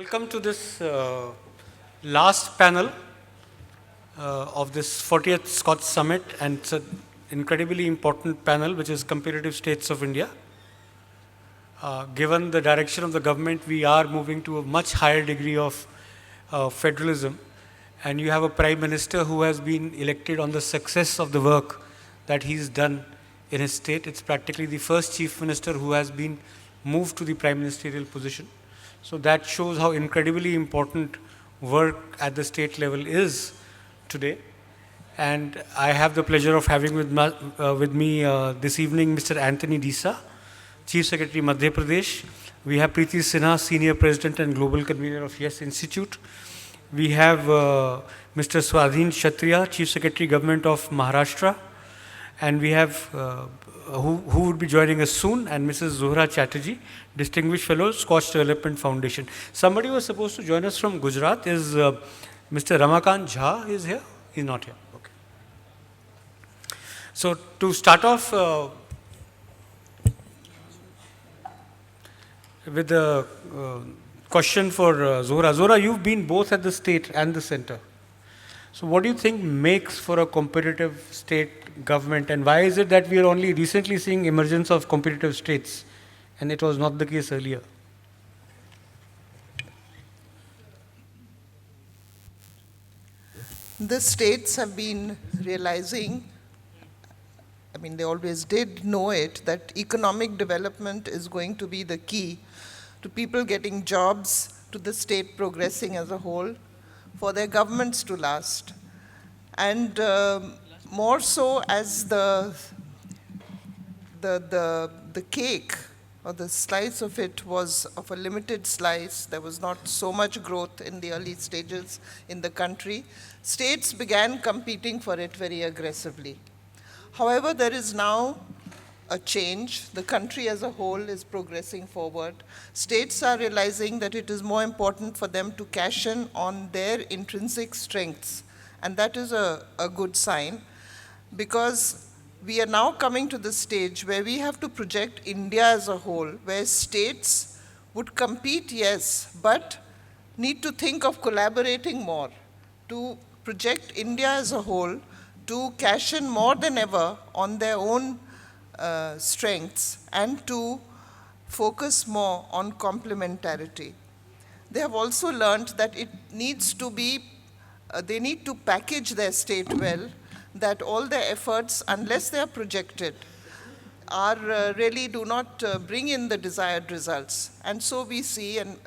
Welcome to this last panel of this 40th SKOCH Summit, and it's an incredibly important panel, which is Comparative States of India. Given the direction of the government, we are moving to a much higher degree of federalism, and you have a Prime Minister who has been elected on the success of the work that he's done in his state. It's practically the first Chief Minister who has been moved to the Prime Ministerial position. So that shows how incredibly important work at the state level is today. And I have the pleasure of having with me this evening Mr. Anthony Disa, Chief Secretary, Madhya Pradesh. We have Preeti Sinha, Senior President and Global Convenor of YES Institute. We have Mr. Swadheen Kshatriya, Chief Secretary, Government of Maharastra. And we have who would be joining us soon, and Mrs. Zohra Chatterji, Distinguished Fellow, Scotch Development Foundation. Somebody was supposed to join us from Gujarat. Is Mr. Ramakant Jha is here? He's not here. Okay. So to start off with the question for Zohra. Zohra, you've been both at the state and the center. So what do you think makes for a competitive state government, and why is it that we are only recently seeing emergence of competitive states and it was not the case earlier? The states have been realizing, I mean, they always did know it, that economic development is going to be the key to people getting jobs, to the state progressing as a whole, for their governments to last. And more so as the cake or the slice of it was of a limited slice, there was not so much growth in the early stages in the country, states began competing for it very aggressively. However, there is now a change. The country as a whole is progressing forward. States are realizing that it is more important for them to cash in on their intrinsic strengths. And that is a good sign, because we are now coming to the stage where we have to project India as a whole, where states would compete, yes, but need to think of collaborating more, to project India as a whole, to cash in more than ever on their own strengths and to focus more on complementarity. They have also learned that it needs to be, they need to package their state well, that all their efforts, unless they are projected, are really do not bring in the desired results. And so we see, and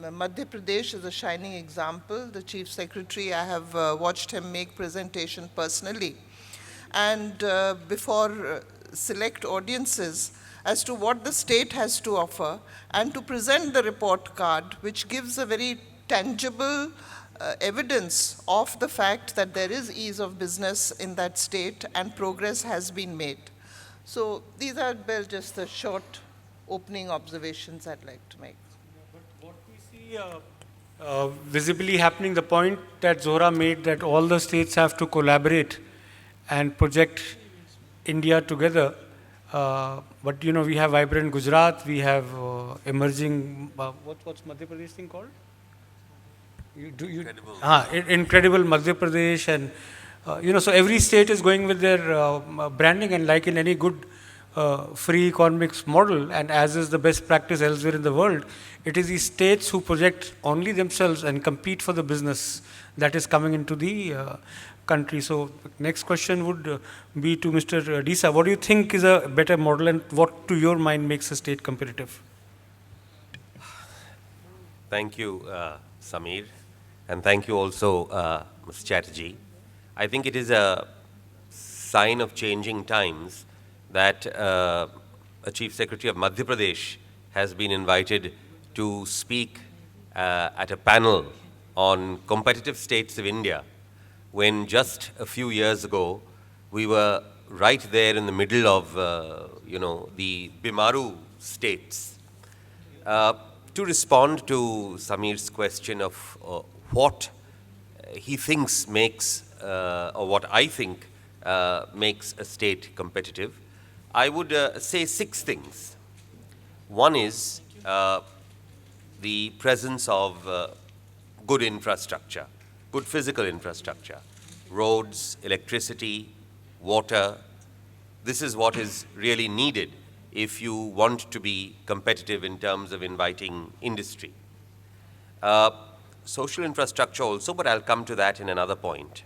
Madhya Pradesh is a shining example. The Chief Secretary, I have watched him make presentation personally, and before select audiences as to what the state has to offer, and to present the report card, which gives a very tangible evidence of the fact that there is ease of business in that state and progress has been made. So these are, well, just the short opening observations I'd like to make. But what we see visibly happening, the point that Zohra made, that all the states have to collaborate and project India together. But you know, we have vibrant Gujarat, we have emerging, what's Madhya Pradesh thing called? Incredible Madhya Pradesh, and you know, so every state is going with their branding, and like in any good free economics model, and as is the best practice elsewhere in the world, it is the states who project only themselves and compete for the business that is coming into the country. So next question would be to Mr. Disa. What do you think is a better model, and what to your mind makes a state competitive? Thank you, Samir, and thank you also, Mr. Chatterji. I think it is a sign of changing times that a Chief Secretary of Madhya Pradesh has been invited to speak at a panel on competitive states of India, when just a few years ago we were right there in the middle of the Bimaru states. To respond to Samir's question of what he thinks makes, or what I think makes a state competitive, I would say 6 things. One is the presence of good infrastructure, good physical infrastructure, roads, electricity, water. This is what is really needed if you want to be competitive in terms of inviting industry. Social infrastructure also, but I'll come to that in another point.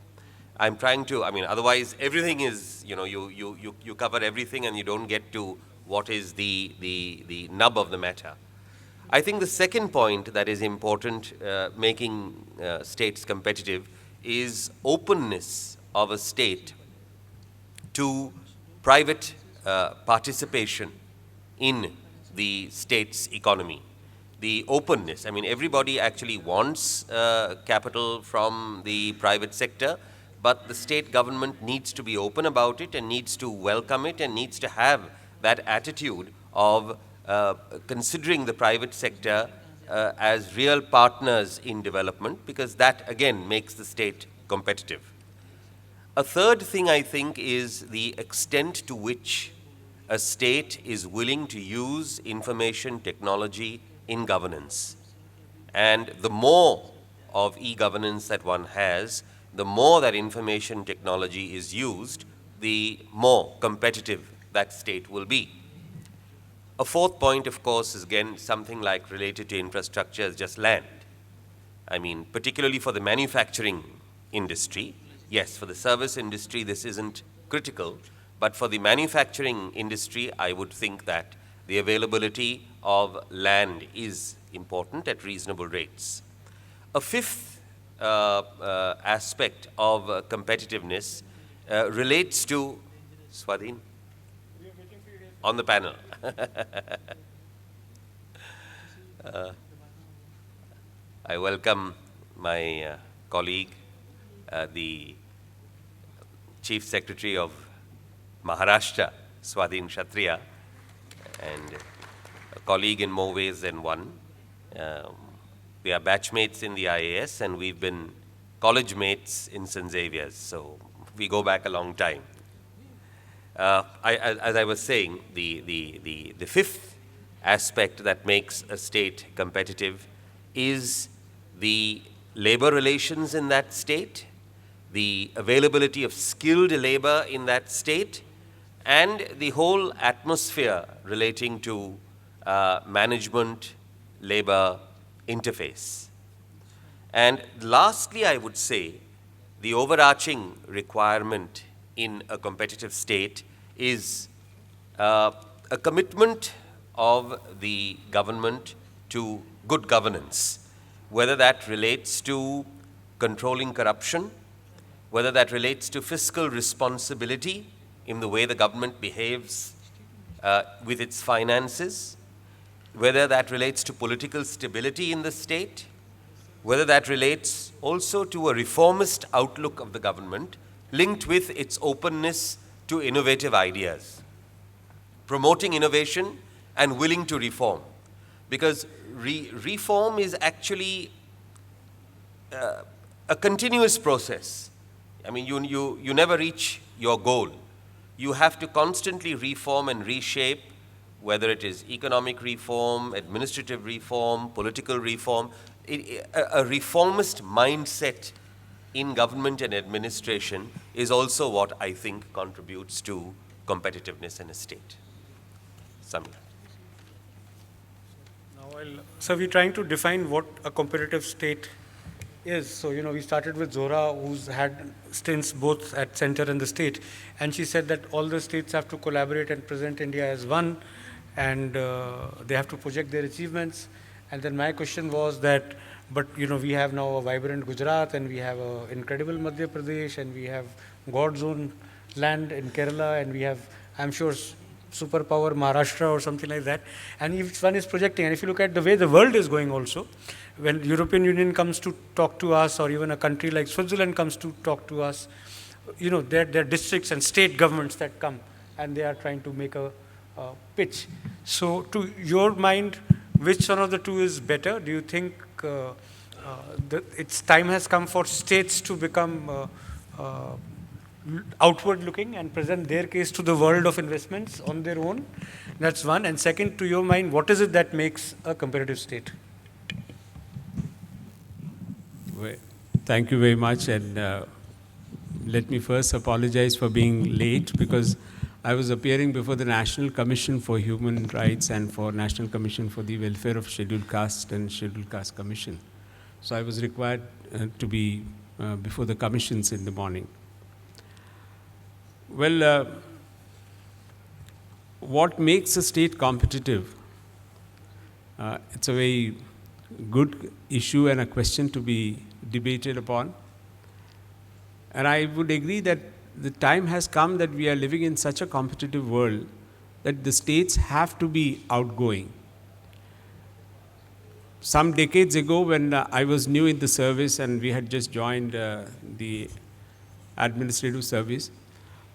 I'm trying to, otherwise everything is, you cover everything and you don't get to what is the nub of the matter. I think the second point that is important, making states competitive, is openness of a state to private participation in the state's economy. The openness, everybody actually wants capital from the private sector, but the state government needs to be open about it and needs to welcome it and needs to have that attitude of considering the private sector as real partners in development, because that again makes the state competitive. A third thing I think is the extent to which a state is willing to use information technology in governance. And the more of e-governance that one has, the more that information technology is used, the more competitive that state will be. A fourth point, of course, is again something like related to infrastructure is just land. Particularly for the manufacturing industry. Yes, for the service industry, this isn't critical, but for the manufacturing industry, I would think that the availability of land is important at reasonable rates. A fifth aspect of competitiveness relates to, Swadheen, on the panel. I welcome my colleague, the Chief Secretary of Maharastra, Swadheen Kshatriya, and a colleague in more ways than one. We are batchmates in the IAS and we've been college mates in St. Xavier's, so we go back a long time. As I was saying, the fifth aspect that makes a state competitive is the labor relations in that state, the availability of skilled labor in that state, and the whole atmosphere relating to management, labor interface. And lastly, I would say, the overarching requirement in a competitive state is a commitment of the government to good governance, whether that relates to controlling corruption, whether that relates to fiscal responsibility in the way the government behaves with its finances, whether that relates to political stability in the state, whether that relates also to a reformist outlook of the government linked with its openness to innovative ideas, promoting innovation and willing to reform. Because reform is actually a continuous process. You never reach your goal. You have to constantly reform and reshape, whether it is economic reform, administrative reform, political reform. A reformist mindset in government and administration is also what I think contributes to competitiveness in a state. Samir. So we're trying to define what a competitive state is. So, we started with Zohra, who's had stints both at center and the state, and she said that all the states have to collaborate and present India as one, and they have to project their achievements. And then my question was that, but we have now a vibrant Gujarat, and we have an incredible Madhya Pradesh, and we have God's own land in Kerala, and we have, I'm sure, superpower Maharastra or something like that. And each one is projecting. And if you look at the way the world is going also, when European Union comes to talk to us, or even a country like Switzerland comes to talk to us, there are districts and state governments that come, and they are trying to make a pitch. So to your mind, which one of the two is better? Do you think its time has come for states to become outward looking and present their case to the world of investments on their own? That's one. And second, to your mind, what is it that makes a competitive state? Well, thank you very much, and let me first apologize for being late because I was appearing before the National Commission for Human Rights and for National Commission for the Welfare of Scheduled Caste and Scheduled Caste Commission. So I was required to be before the commissions in the morning. Well, what makes a state competitive? It's a very good issue and a question to be debated upon. And I would agree that the time has come that we are living in such a competitive world that the states have to be outgoing. Some decades ago, when I was new in the service and we had just joined the administrative service,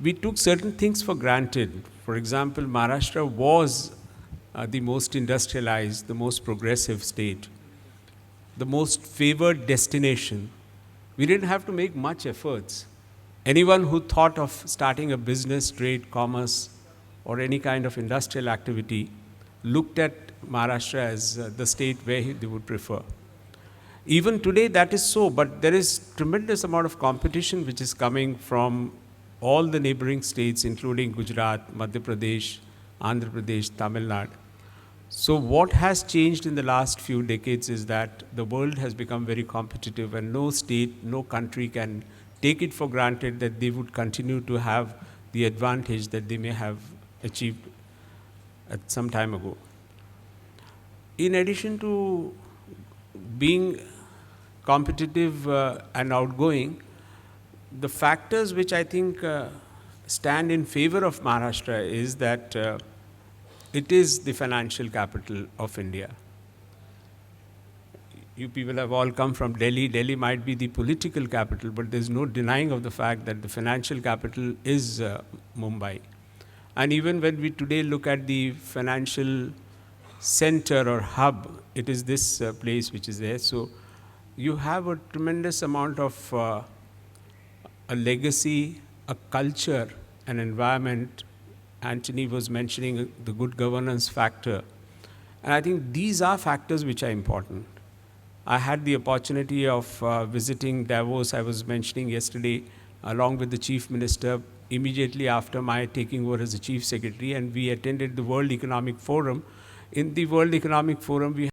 we took certain things for granted. For example, Maharashtra was the most industrialized, the most progressive state, the most favored destination. We didn't have to make much efforts. Anyone who thought of starting a business, trade, commerce, or any kind of industrial activity looked at Maharashtra as the state where they would prefer. Even today that is so, but there is tremendous amount of competition which is coming from all the neighboring states, including Gujarat, Madhya Pradesh, Andhra Pradesh, Tamil Nadu. So what has changed in the last few decades is that the world has become very competitive, and no state, no country can take it for granted that they would continue to have the advantage that they may have achieved at some time ago. In addition to being competitive and outgoing, the factors which I think stand in favor of Maharashtra is that it is the financial capital of India. You people have all come from Delhi. Delhi might be the political capital, but there's no denying of the fact that the financial capital is Mumbai. And even when we today look at the financial center or hub, it is this place which is there. So you have a tremendous amount of a legacy, a culture, an environment. Anthony was mentioning the good governance factor. And I think these are factors which are important. I had the opportunity of visiting Davos, I was mentioning yesterday, along with the Chief Minister, immediately after my taking over as the Chief Secretary, and we attended the World Economic Forum. In the World Economic Forum, we had,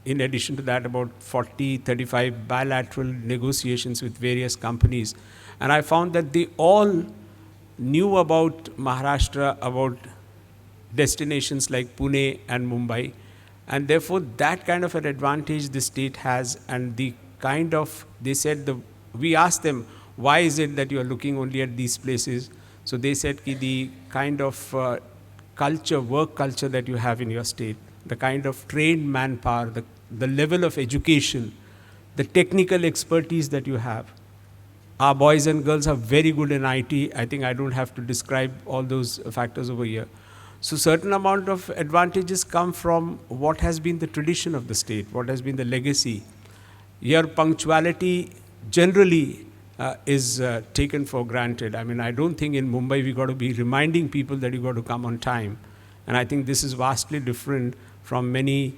in addition to that, about 35 bilateral negotiations with various companies. And I found that they all knew about Maharashtra, about destinations like Pune and Mumbai, and therefore that kind of an advantage the state has. And the kind of, they said, we asked them, why is it that you are looking only at these places? So they said the kind of culture, work culture that you have in your state, the kind of trained manpower, the level of education, the technical expertise that you have. Our boys and girls are very good in IT. I think I don't have to describe all those factors over here. So certain amount of advantages come from what has been the tradition of the state, what has been the legacy. Your punctuality generally is taken for granted. I mean, I don't think in Mumbai we got to be reminding people that you got to come on time. And I think this is vastly different from many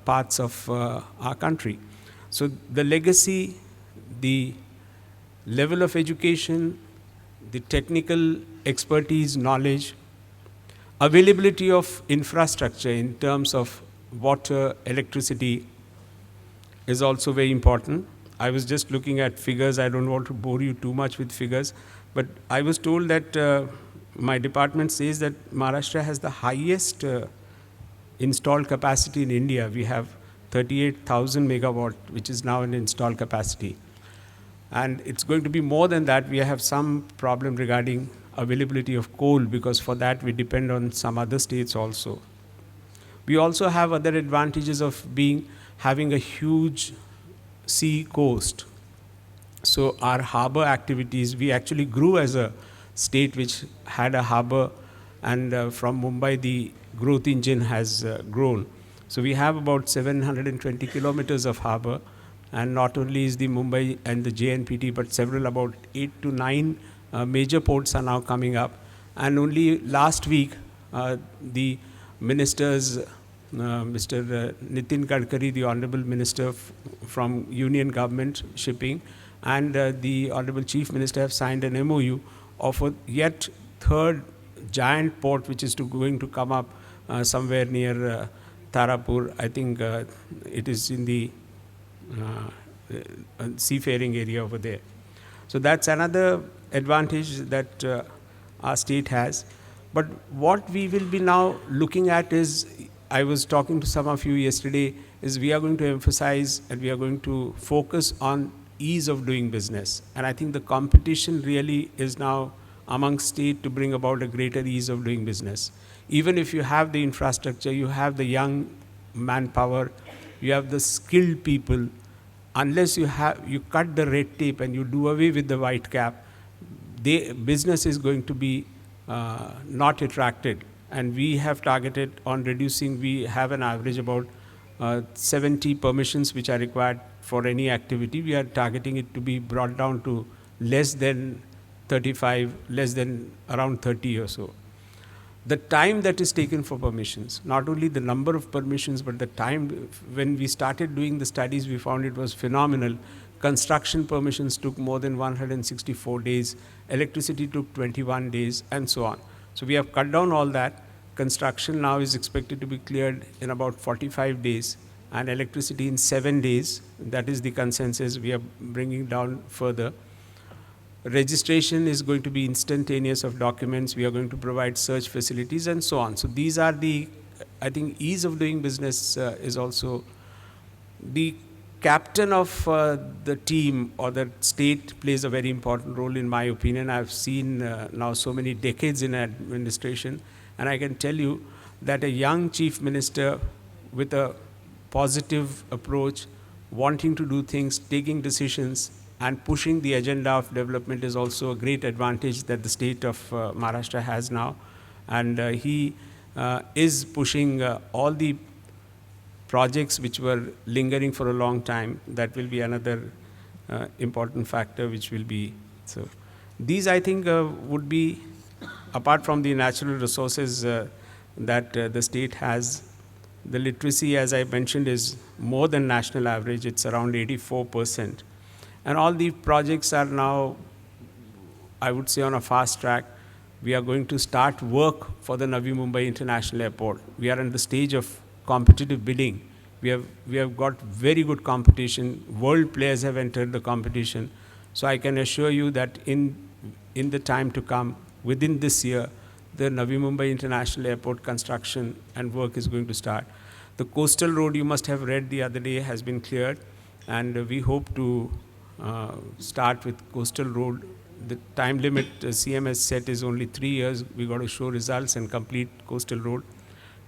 parts of our country. So the legacy, the level of education, the technical expertise, knowledge, availability of infrastructure in terms of water, electricity is also very important. I was just looking at figures. I don't want to bore you too much with figures, but I was told that my department says that Maharashtra has the highest installed capacity in India. We have 38,000 megawatt, which is now an installed capacity. And it's going to be more than that. We have some problem regarding availability of coal, because for that we depend on some other states also. We also have other advantages of having a huge sea coast. So our harbor activities, we actually grew as a state which had a harbor, and from Mumbai the growth engine has grown. So we have about 720 kilometers of harbor. And not only is the Mumbai and the JNPT, but several, about 8 to 9 major ports are now coming up. And only last week, the ministers Mr. Nitin Gadkari, the Honorable Minister from Union Government Shipping, and the Honorable Chief Minister have signed an MOU of a yet third giant port which is going to come up somewhere near Tarapur. I think it is in the seafaring area over there. So that's another advantage that our state has. But what we will be now looking at is, I was talking to some of you yesterday, is we are going to emphasize and we are going to focus on ease of doing business. And I think the competition really is now among state to bring about a greater ease of doing business. Even if you have the infrastructure, you have the young manpower, you have the skilled people, unless you cut the red tape and you do away with the white cap, business is going to be not attracted. And we have targeted on reducing, we have an average about 70 permissions which are required for any activity. We are targeting it to be brought down to less than 35, less than around 30 or so. The time that is taken for permissions, not only the number of permissions, but the time, when we started doing the studies, we found it was phenomenal. Construction permissions took more than 164 days, electricity took 21 days, and so on. So we have cut down all that. Construction now is expected to be cleared in about 45 days, and electricity in 7 days. That is the consensus. We are bringing down further. Registration is going to be instantaneous of documents. We are going to provide search facilities and so on. So these are the, I think, ease of doing business is also the captain of the team or the state plays a very important role in my opinion. I've seen now so many decades in administration, and I can tell you that a young chief minister with a positive approach, wanting to do things, taking decisions, and pushing the agenda of development is also a great advantage that the state of Maharashtra has now. And he is pushing all the projects which were lingering for a long time. That will be another important factor which will be. So these, I think, would be, apart from the natural resources that the state has. The literacy, as I mentioned, is more than national average. It's around 84%. And all the projects are now, I would say, on a fast track. We are going to start work for the Navi Mumbai International Airport. We are in the stage of competitive bidding. We have got very good competition. World players have entered the competition. So I can assure you that in the time to come, within this year, the Navi Mumbai International Airport construction and work is going to start. The coastal road, you must have read the other day, has been cleared. And we hope to start with coastal road. The time limit CM has set is only 3 years. We got to show results and complete coastal road.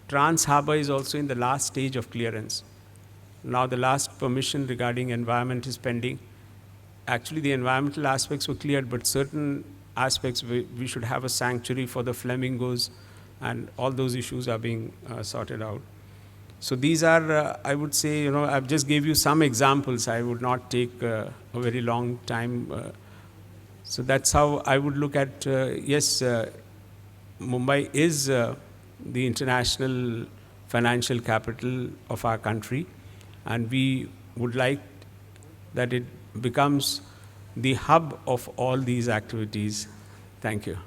Trans Harbour is also in the last stage of clearance. Now the last permission regarding environment is pending. Actually, the environmental aspects were cleared, but certain aspects we should have a sanctuary for the flamingos, and all those issues are being sorted out. So these are, I would say, I've just gave you some examples. I would not take a very long time. So that's how I would look at, yes, Mumbai is the international financial capital of our country, and we would like that it becomes the hub of all these activities. Thank you.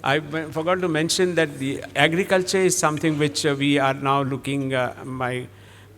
I forgot to mention that the agriculture is something which we are now looking, my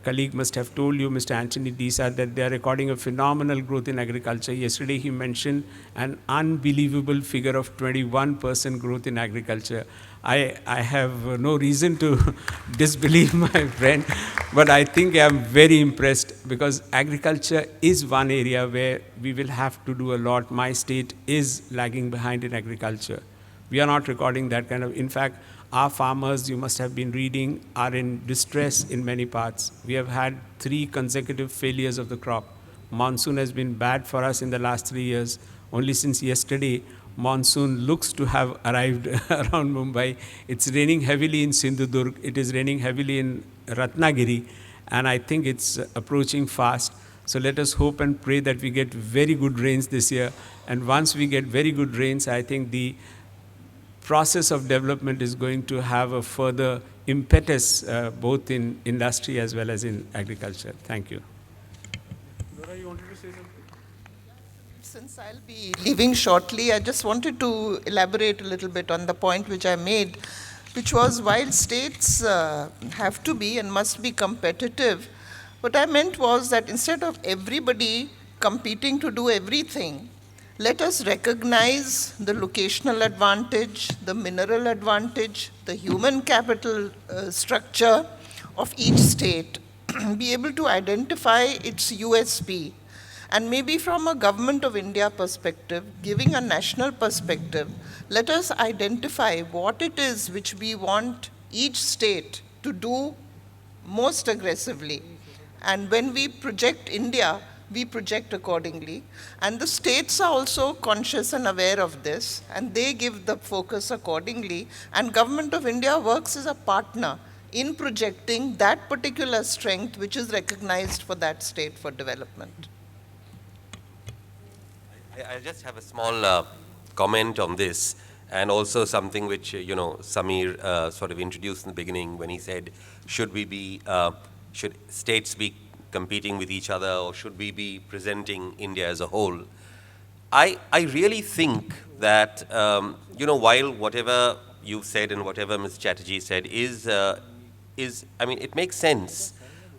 colleague must have told you, Mr. Anthony Disa, that they are recording a phenomenal growth in agriculture. Yesterday he mentioned an unbelievable figure of 21% growth in agriculture. I have no reason to disbelieve my friend, but I think I'm very impressed, because agriculture is one area where we will have to do a lot. My state is lagging behind in agriculture. We are not recording that kind of, in fact, our farmers, you must have been reading, are in distress in many parts. We have had 3 consecutive failures of the crop. Monsoon has been bad for us in the last 3 years. Only since yesterday, monsoon looks to have arrived around Mumbai. It's raining heavily in Sindhudurg. It is raining heavily in Ratnagiri. And I think it's approaching fast. So let us hope and pray that we get very good rains this year. And once we get very good rains, I think the process of development is going to have a further impetus both in industry as well as in agriculture. Thank you. Zohra, you wanted to say something? Since I'll be leaving shortly, I just wanted to elaborate a little bit on the point which I made, which was while states have to be and must be competitive, what I meant was that instead of everybody competing to do everything, let us recognize the locational advantage, the mineral advantage, the human capital structure of each state, be able to identify its USP, and maybe from a Government of India perspective, giving a national perspective, let us identify what it is which we want each state to do most aggressively. And when we project India, we project accordingly. And the states are also conscious and aware of this, and they give the focus accordingly. And Government of India works as a partner in projecting that particular strength which is recognized for that state for development. I just have a small comment on this, and also something which, Samir sort of introduced in the beginning when he said, should states be competing with each other, or should we be presenting India as a whole? I really think that, while whatever you've said and whatever Ms. Chatterji said it makes sense,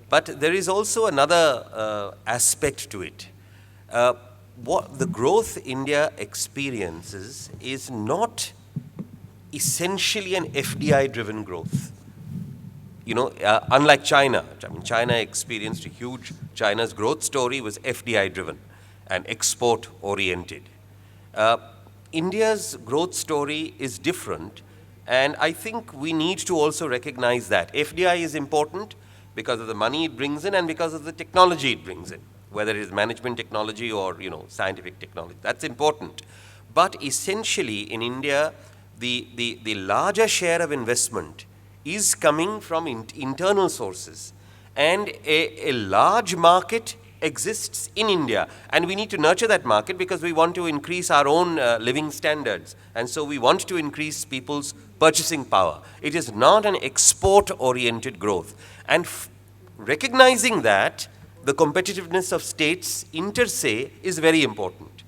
but there is also another aspect to it. What the growth India experiences is not essentially an FDI-driven growth. Unlike China, China experienced China's growth story was FDI-driven and export-oriented. India's growth story is different, and I think we need to also recognize that. FDI is important because of the money it brings in and because of the technology it brings in, whether it is management technology or scientific technology. That's important. But essentially in India, the larger share of investment is coming from internal sources. And a large market exists in India. And we need to nurture that market because we want to increase our own living standards. And so we want to increase people's purchasing power. It is not an export-oriented growth. And recognizing that, the competitiveness of states inter se is very important.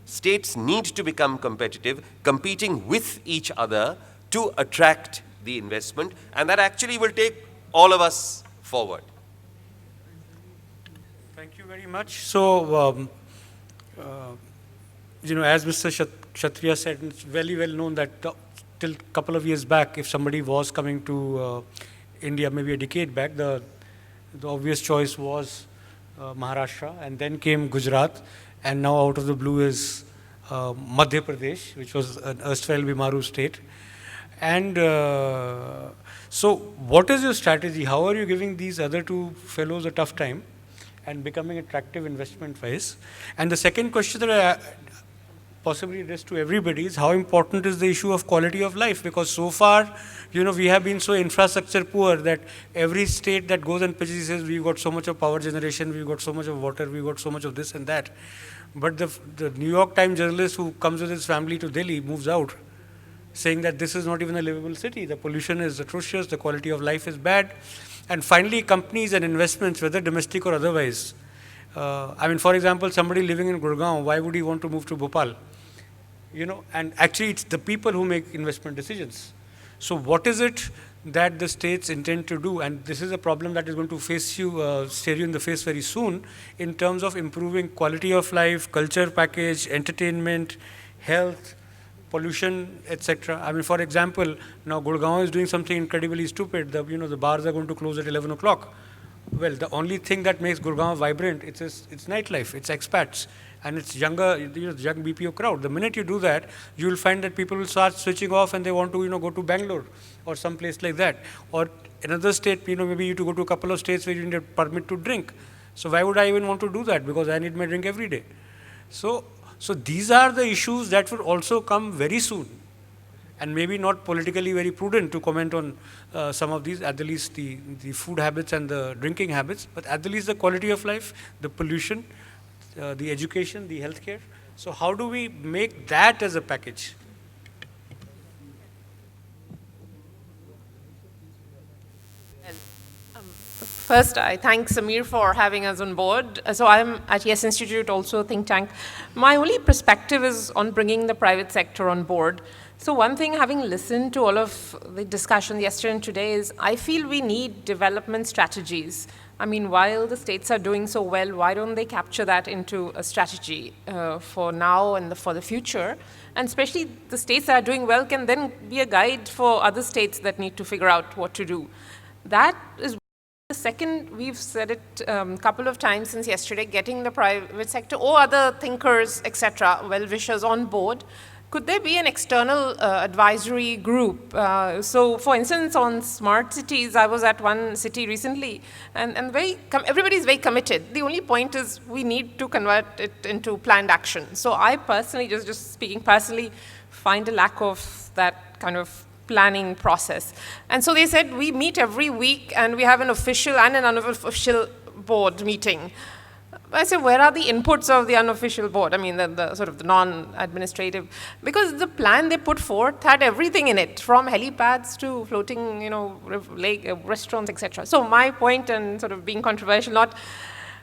States need to become competitive, competing with each other to attract the investment, and that actually will take all of us forward. Thank you very much. So, as Mr. Kshatriya said, it's very well known that till a couple of years back, if somebody was coming to India, maybe a decade back, the obvious choice was Maharashtra, and then came Gujarat, and now out of the blue is Madhya Pradesh, which was an erstwhile Bimaru state. And so what is your strategy? How are you giving these other two fellows a tough time and becoming attractive investment-wise? And the second question that I possibly address to everybody is how important is the issue of quality of life? Because so far, we have been so infrastructure poor that every state that goes and pitches says, we've got so much of power generation, we've got so much of water, we've got so much of this and that. But the New York Times journalist who comes with his family to Delhi moves out, saying that this is not even a livable city. The pollution is atrocious, the quality of life is bad. And finally, companies and investments, whether domestic or otherwise. For example, somebody living in Gurgaon, why would he want to move to Bhopal? And actually it's the people who make investment decisions. So what is it that the states intend to do? And this is a problem that is going to stare you in the face very soon in terms of improving quality of life, culture package, entertainment, health, pollution, etc. For example, now Gurgaon is doing something incredibly stupid. The bars are going to close at 11 o'clock. Well, the only thing that makes Gurgaon vibrant, it's nightlife, it's expats, and it's young BPO crowd. The minute you do that, you will find that people will start switching off and they want to, go to Bangalore or some place like that. Or another state, maybe you to go to a couple of states where you need a permit to drink. So why would I even want to do that? Because I need my drink every day. So these are the issues that will also come very soon. And maybe not politically very prudent to comment on some of these, at the least the food habits and the drinking habits, but at the least the quality of life, the pollution, the education, the healthcare. So how do we make that as a package? First, I thank Samir for having us on board. So I'm at Yes Institute, also a think tank. My only perspective is on bringing the private sector on board. So one thing, having listened to all of the discussion yesterday and today, is I feel we need development strategies. I mean, while the states are doing so well, why don't they capture that into a strategy for now and for the future? And especially the states that are doing well can then be a guide for other states that need to figure out what to do. That is the second. We've said it a couple of times since yesterday, getting the private sector or other thinkers, etc., well-wishers on board. Could there be an external advisory group? So, for instance, on smart cities, I was at one city recently, and everybody's very committed. The only point is we need to convert it into planned action. So I personally, just speaking personally, find a lack of that kind of planning process. And so they said, we meet every week, and we have an official and an unofficial board meeting. I said, where are the inputs of the unofficial board? I mean, the sort of the non-administrative, because the plan they put forth had everything in it, from helipads to floating, lake restaurants, etc. So my point, and sort of being controversial, not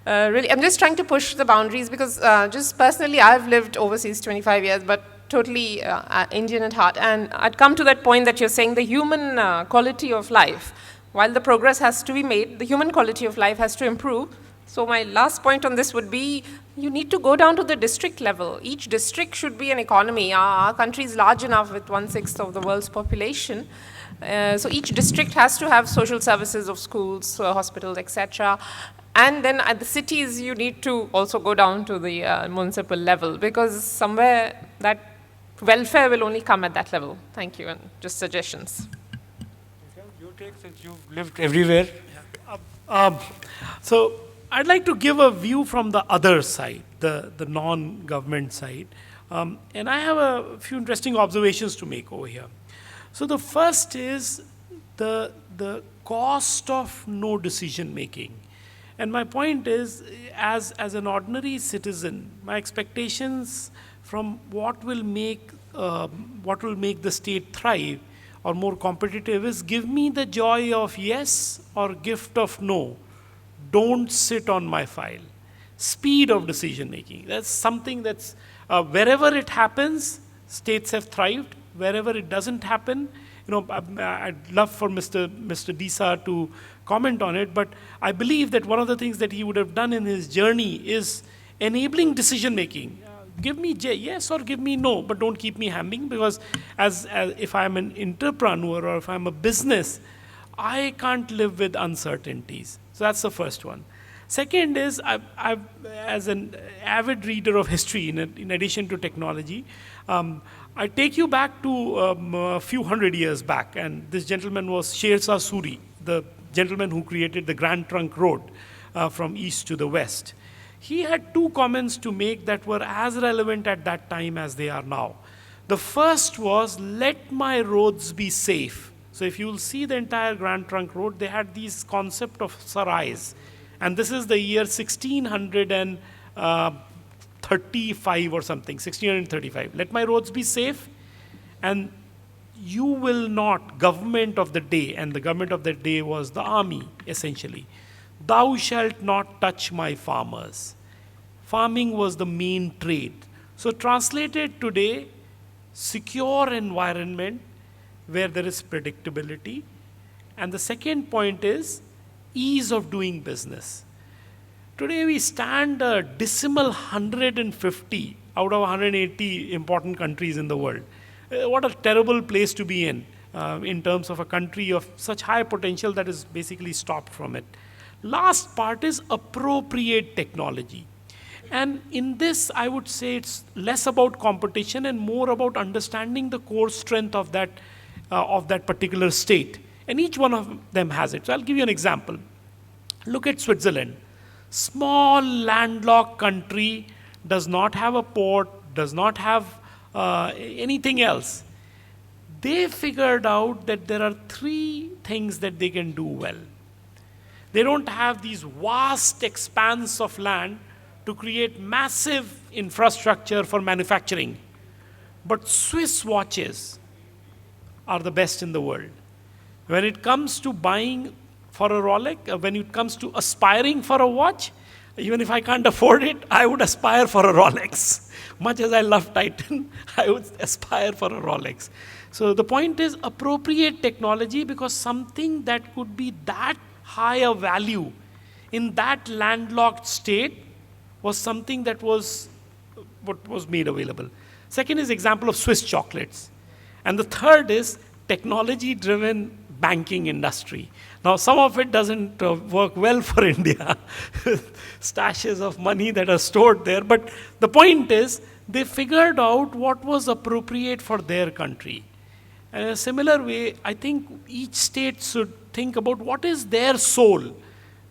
really, I'm just trying to push the boundaries, because just personally, I've lived overseas 25 years, but totally Indian at heart. And I'd come to that point that you're saying, the human quality of life. While the progress has to be made, the human quality of life has to improve. So my last point on this would be, you need to go down to the district level. Each district should be an economy. Our country is large enough with 1/6 of the world's population. So each district has to have social services of schools, hospitals, etc. And then at the cities, you need to also go down to the municipal level, because somewhere that welfare will only come at that level. Thank you, and just suggestions. You take, since you've lived everywhere. So I'd like to give a view from the other side, the non-government side. And I have a few interesting observations to make over here. So the first is the cost of no decision making. And my point is, as an ordinary citizen, my expectations from what will make the state thrive or more competitive is, give me the joy of yes or gift of no. Don't sit on my file. Speed of decision making. That's something that's, wherever it happens, states have thrived. Wherever it doesn't happen, I'd love for Mr. Disa to comment on it, but I believe that one of the things that he would have done in his journey is enabling decision making. Give me yes or give me no, but don't keep me hamming, because as if I'm an entrepreneur or if I'm a business, I can't live with uncertainties. So that's the first one. Second is, I've as an avid reader of history, in addition to technology, I take you back to a few hundred years back, and this gentleman was Sher Shah Suri, the gentleman who created the Grand Trunk Road from east to the west. He had two comments to make that were as relevant at that time as they are now. The first was, let my roads be safe. So if you'll see the entire Grand Trunk Road, they had these concept of sarais. And this is the year 1635 or something, 1635. Let my roads be safe, and you will not, government of the day, and the government of the day was the army, essentially. Thou shalt not touch my farmers. Farming was the main trade. So translated today, secure environment where there is predictability. And the second point is ease of doing business. Today we stand a decimal 150 out of 180 important countries in the world. What a terrible place to be in terms of a country of such high potential that is basically stopped from it. Last part is appropriate technology. And in this, I would say it's less about competition and more about understanding the core strength of that particular state. And each one of them has it. So I'll give you an example. Look at Switzerland. Small landlocked country, does not have a port, does not have anything else. They figured out that there are three things that they can do well. They don't have these vast expanse of land to create massive infrastructure for manufacturing. But Swiss watches are the best in the world. When it comes to buying for a Rolex. When it comes to aspiring for a watch, even if I can't afford it, I would aspire for a Rolex. Much as I love Titan, I would aspire for a Rolex. So the point is appropriate technology, because something that could be that high a value in that landlocked state was something that was what was made available. Second is example of Swiss chocolates. And the third is technology-driven banking industry. Now, some of it doesn't work well for India, stashes of money that are stored there. But the point is, they figured out what was appropriate for their country. And in a similar way, I think each state should think about what is their soul.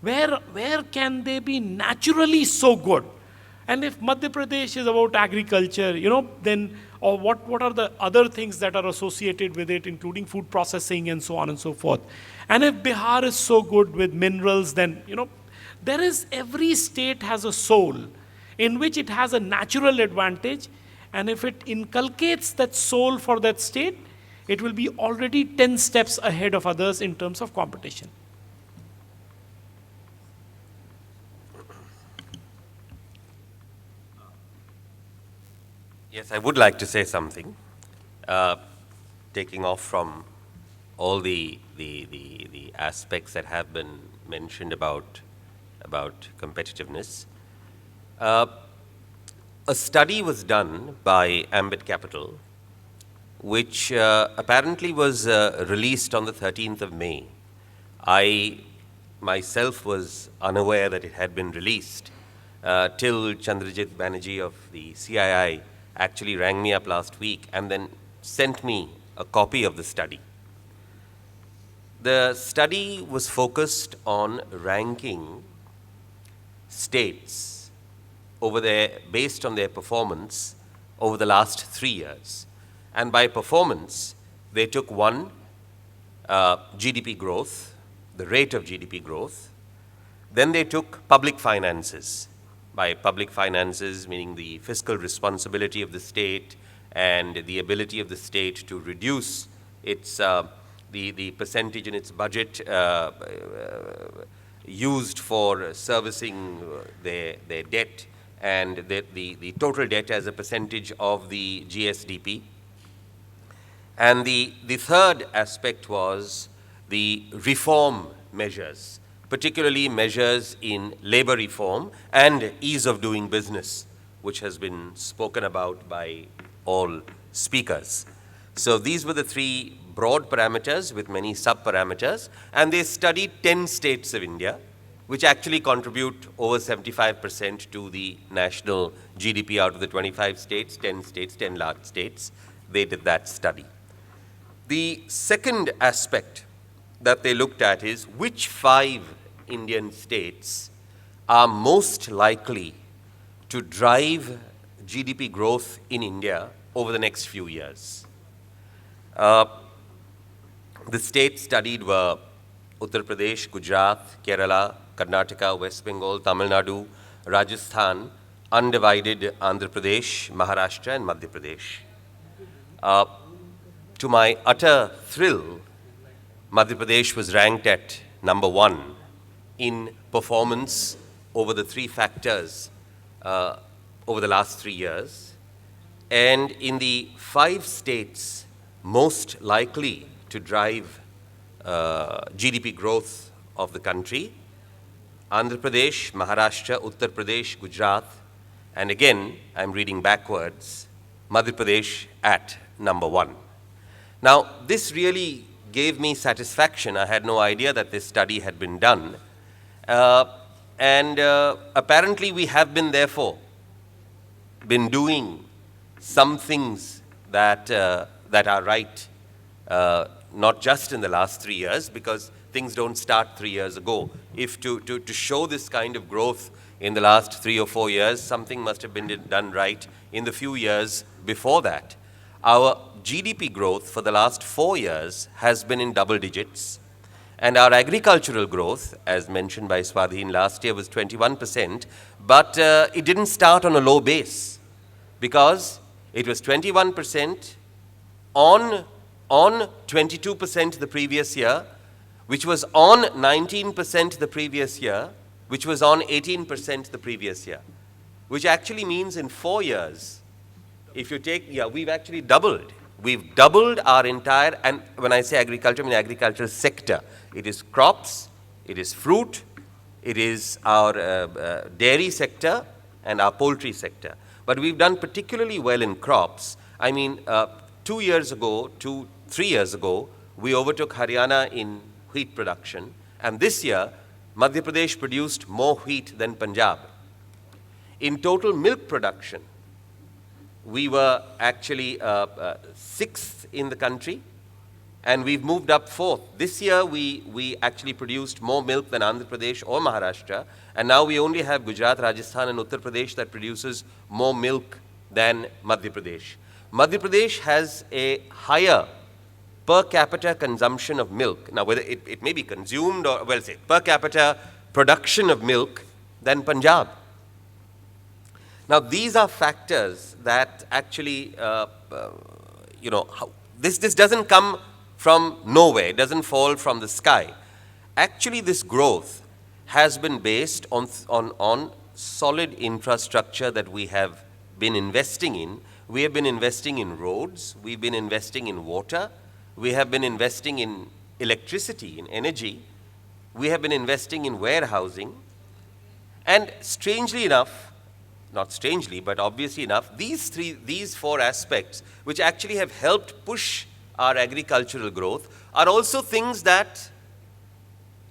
Where can they be naturally so good? And if Madhya Pradesh is about agriculture, then or what are the other things that are associated with it, including food processing and so on and so forth. And if Bihar is so good with minerals, then, there is, every state has a soul in which it has a natural advantage. And if it inculcates that soul for that state, it will be already 10 steps ahead of others in terms of competition. Yes, I would like to say something, taking off from all the aspects that have been mentioned about competitiveness. A study was done by Ambit Capital, which apparently was released on the 13th of May. I myself was unaware that it had been released till Chandrajit Banerjee of the CII actually rang me up last week and then sent me a copy of the study. The study was focused on ranking states based on their performance over the last 3 years. And by performance, they took one, GDP growth, the rate of GDP growth. Then they took public finances. By public finances, meaning the fiscal responsibility of the state and the ability of the state to reduce its the percentage in its budget used for servicing their debt, and the total debt as a percentage of the GSDP. And the third aspect was the reform measures, particularly measures in labor reform and ease of doing business, which has been spoken about by all speakers. So these were the three broad parameters with many sub-parameters, and they studied 10 states of India, which actually contribute over 75% to the national GDP out of the 25 states, 10 states, 10 large states. They did that study. The second aspect that they looked at is which 5 Indian states are most likely to drive GDP growth in India over the next few years. The states studied were Uttar Pradesh, Gujarat, Kerala, Karnataka, West Bengal, Tamil Nadu, Rajasthan, undivided Andhra Pradesh, Maharashtra, and Madhya Pradesh. To my utter thrill, Madhya Pradesh was ranked at number 1 in performance over the 3 factors over the last 3 years. And in the 5 states most likely to drive GDP growth of the country, Andhra Pradesh, Maharashtra, Uttar Pradesh, Gujarat, and again, I'm reading backwards, Madhya Pradesh at number 1. Now, this really gave me satisfaction. I had no idea that this study had been done. Apparently we have been, therefore, been doing some things that are right, not just in the last 3 years, because things don't start 3 years ago. If to show this kind of growth in the last 3 or 4 years, something must have been done right in the few years before that. Our GDP growth for the last 4 years has been in double digits. And our agricultural growth, as mentioned by Swadheen, last year was 21%, but it didn't start on a low base, because it was 21% on 22% the previous year, which was on 19% the previous year, which was on 18% the previous year, which actually means in 4 years, if you take, we've actually doubled. We've doubled our entire, and when I say agriculture, I mean agricultural sector. It is crops, it is fruit, it is our dairy sector and our poultry sector. But we've done particularly well in crops. I mean, 3 years ago, we overtook Haryana in wheat production. And this year, Madhya Pradesh produced more wheat than Punjab. In total milk production, we were actually 6th in the country, and we've moved up 4th. This year, we actually produced more milk than Andhra Pradesh or Maharashtra, and now we only have Gujarat, Rajasthan, and Uttar Pradesh that produces more milk than Madhya Pradesh. Madhya Pradesh has a higher per capita consumption of milk. Now, whether it may be consumed or, well, say, per capita production of milk than Punjab. Now, these are factors that actually, this doesn't come from nowhere. It doesn't fall from the sky. Actually, this growth has been based on solid infrastructure that we have been investing in. We have been investing in roads. We've been investing in water. We have been investing in electricity, in energy. We have been investing in warehousing. And strangely enough, not strangely, but obviously enough, these 4 aspects, which actually have helped push our agricultural growth, are also things that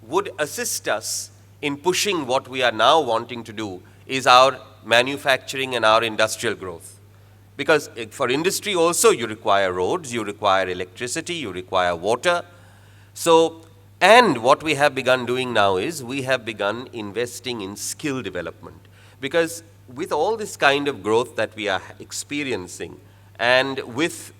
would assist us in pushing what we are now wanting to do, is our manufacturing and our industrial growth. Because for industry also, you require roads, you require electricity, you require water. So, and what we have begun doing now is we have begun investing in skill development. Because with all this kind of growth that we are experiencing, and with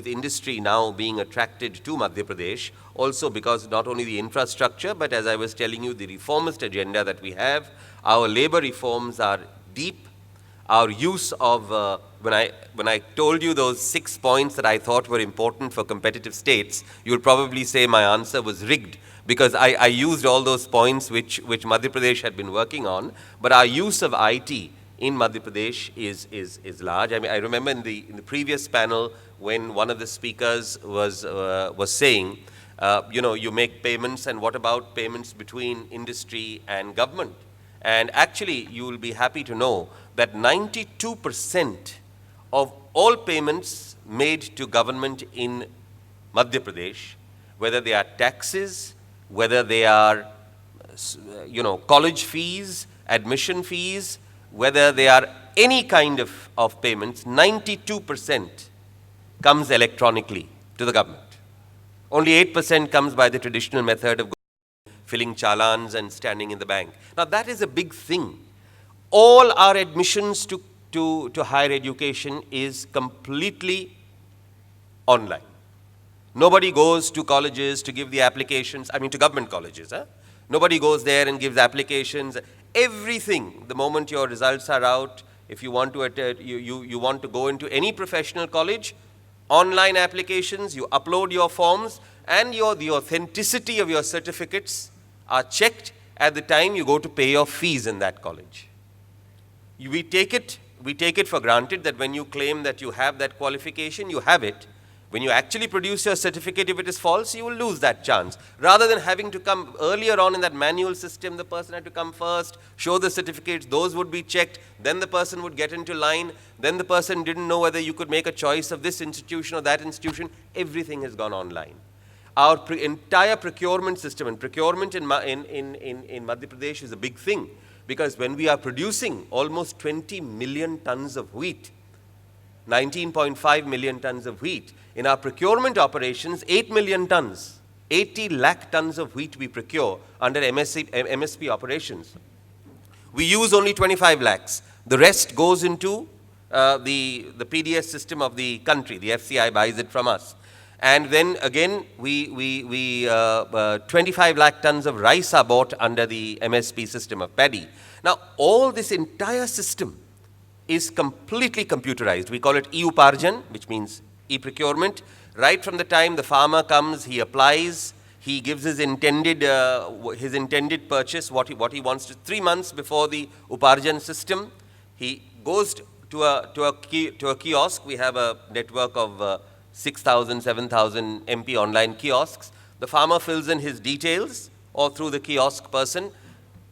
industry now being attracted to Madhya Pradesh, also because not only the infrastructure, but as I was telling you, the reformist agenda that we have, our labor reforms are deep. Our use of, when I told you those 6 points that I thought were important for competitive states, you'll probably say my answer was rigged, because I used all those points which Madhya Pradesh had been working on, but our use of IT in Madhya Pradesh is large. I mean, I remember in the previous panel when one of the speakers was saying, you make payments, and what about payments between industry and government? And actually, you will be happy to know that 92% of all payments made to government in Madhya Pradesh, whether they are taxes, whether they are, college fees, admission fees, whether they are any kind of payments, 92% comes electronically to the government. Only 8% comes by the traditional method of filling chalans and standing in the bank. Now, that is a big thing. All our admissions to higher education is completely online. Nobody goes to colleges to give the applications, to government colleges. Nobody goes there and gives applications. Everything, the moment your results are out, if you want to you want to go into any professional college, online applications, you upload your forms, and the authenticity of your certificates are checked at the time you go to pay your fees in that college. We take it for granted that when you claim that you have that qualification, you have it. When you actually produce your certificate, if it is false, you will lose that chance. Rather than having to come earlier on in that manual system, the person had to come first, show the certificates, those would be checked, then the person would get into line, then the person didn't know whether you could make a choice of this institution or that institution. Everything has gone online. Our entire procurement system, and procurement in Madhya Pradesh is a big thing, because when we are producing almost 20 million tons of wheat, 19.5 million tons of wheat, in our procurement operations, 8 million tons, 80 lakh tons of wheat we procure under MSP operations. We use only 25 lakhs. The rest goes into the PDS system of the country. The FCI buys it from us. And then again, we 25 lakh tons of rice are bought under the MSP system of paddy. Now, all this entire system is completely computerized. We call it e-Uparjan, which means e-procurement. Right from the time the farmer comes, he applies, He gives his intended purchase, what he wants to, 3 months before the Uparjan system. He goes to a kiosk. We have a network of 6,000, 7,000 MP online kiosks. The farmer fills in his details, or through the kiosk person,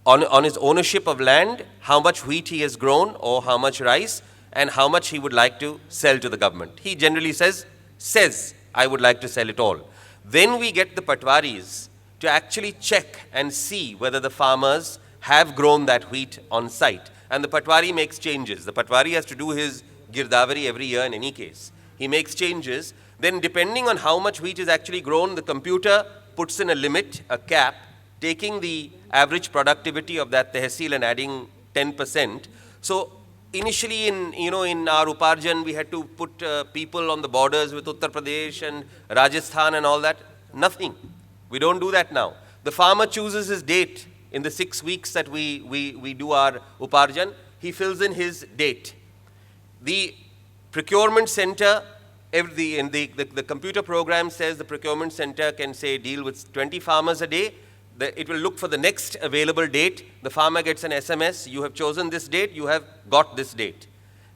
on his ownership of land, how much wheat he has grown or how much rice, and how much he would like to sell to the government. He generally says, I would like to sell it all. Then we get the patwaris to actually check and see whether the farmers have grown that wheat on site. And the patwari makes changes. The patwari has to do his girdavari every year in any case. He makes changes. Then depending on how much wheat is actually grown, the computer puts in a limit, a cap, taking the average productivity of that tehsil and adding 10%. So initially in our Uparjan, we had to put people on the borders with Uttar Pradesh and Rajasthan and all that. Nothing. We don't do that now. The farmer chooses his date in the 6 weeks that we do our Uparjan. He fills in his date. The procurement center, the computer program says the procurement center can say deal with 20 farmers a day. It will look for the next available date. The farmer gets an SMS, you have chosen this date, you have got this date.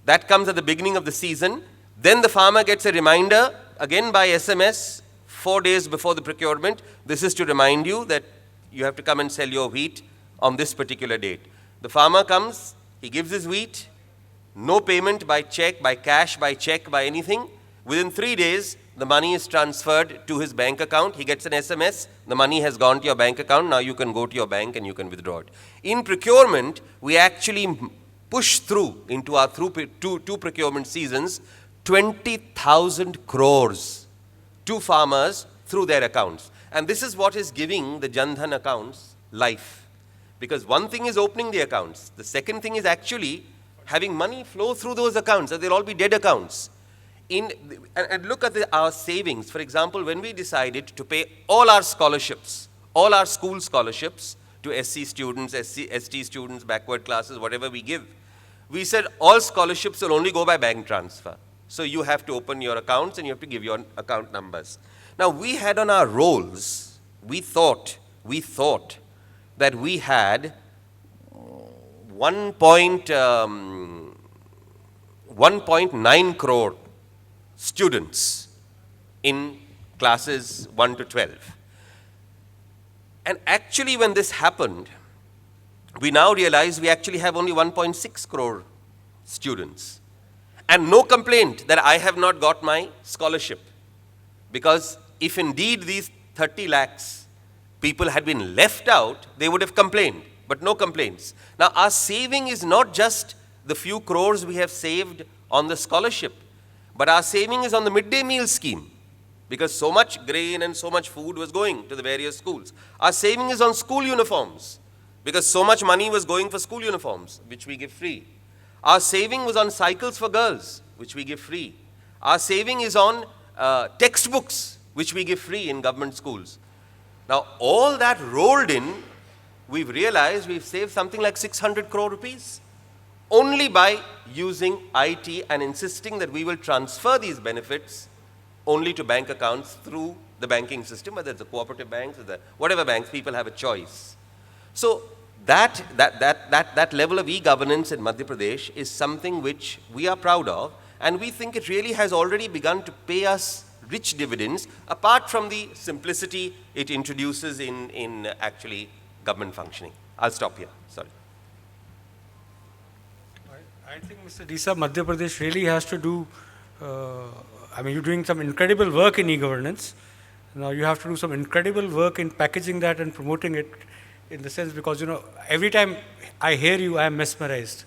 That comes at the beginning of the season. Then the farmer gets a reminder, again by SMS, 4 days before the procurement. This is to remind you that you have to come and sell your wheat on this particular date. The farmer comes, he gives his wheat, no payment by check, by cash, by check, by anything. Within 3 days, the money is transferred to his bank account. He gets an SMS, the money has gone to your bank account, now you can go to your bank and you can withdraw it. In procurement, we actually push through into our two procurement seasons, 20,000 crores to farmers through their accounts. And this is what is giving the Jan Dhan accounts life. Because one thing is opening the accounts. The second thing is actually having money flow through those accounts, and they'll all be dead accounts. And look at our savings. For example, when we decided to pay all our scholarships, all our school scholarships to SC students, ST students, backward classes, whatever we give, we said all scholarships will only go by bank transfer. So you have to open your accounts and you have to give your account numbers. Now we had on our rolls, we thought that we had 1.9 crore students in classes 1 to 12. And actually when this happened, we now realize we actually have only 1.6 crore students. And no complaint that I have not got my scholarship. Because if indeed these 30 lakhs people had been left out, they would have complained, but no complaints. Now our saving is not just the few crores we have saved on the scholarship, but our saving is on the midday meal scheme, because so much grain and so much food was going to the various schools. Our saving is on school uniforms, because so much money was going for school uniforms, which we give free. Our saving was on cycles for girls, which we give free. Our saving is on textbooks, which we give free in government schools. Now, all that rolled in, we've realized we've saved something like 600 crore rupees only by using IT and insisting that we will transfer these benefits only to bank accounts through the banking system, whether it's the cooperative banks or whatever banks, people have a choice. So that level of e-governance in Madhya Pradesh is something which we are proud of, and we think it really has already begun to pay us rich dividends, apart from the simplicity it introduces in actually government functioning. I'll stop here, sorry. I think, Mr. Disa, Madhya Pradesh really has to do, you're doing some incredible work in e-governance. Now you have to do some incredible work in packaging that and promoting it, in the sense, because, every time I hear you, I am mesmerized.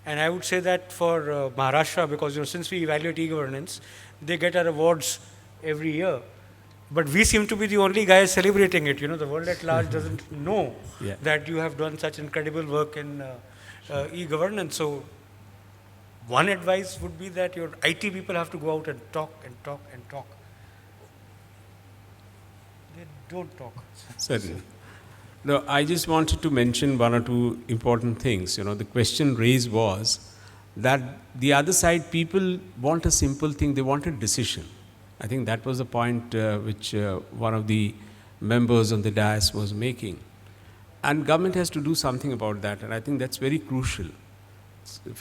And I would say that for Maharashtra, because, since we evaluate e-governance, they get our awards every year. But we seem to be the only guys celebrating it. The world at large doesn't know that you have done such incredible work in e-governance. So one advice would be that your IT people have to go out and talk and talk and talk. They don't talk. Certainly. No, I just wanted to mention one or two important things. The question raised was that the other side, people want a simple thing, they want a decision. I think that was the point which one of the members on the dais was making. And government has to do something about that, and I think that's very crucial.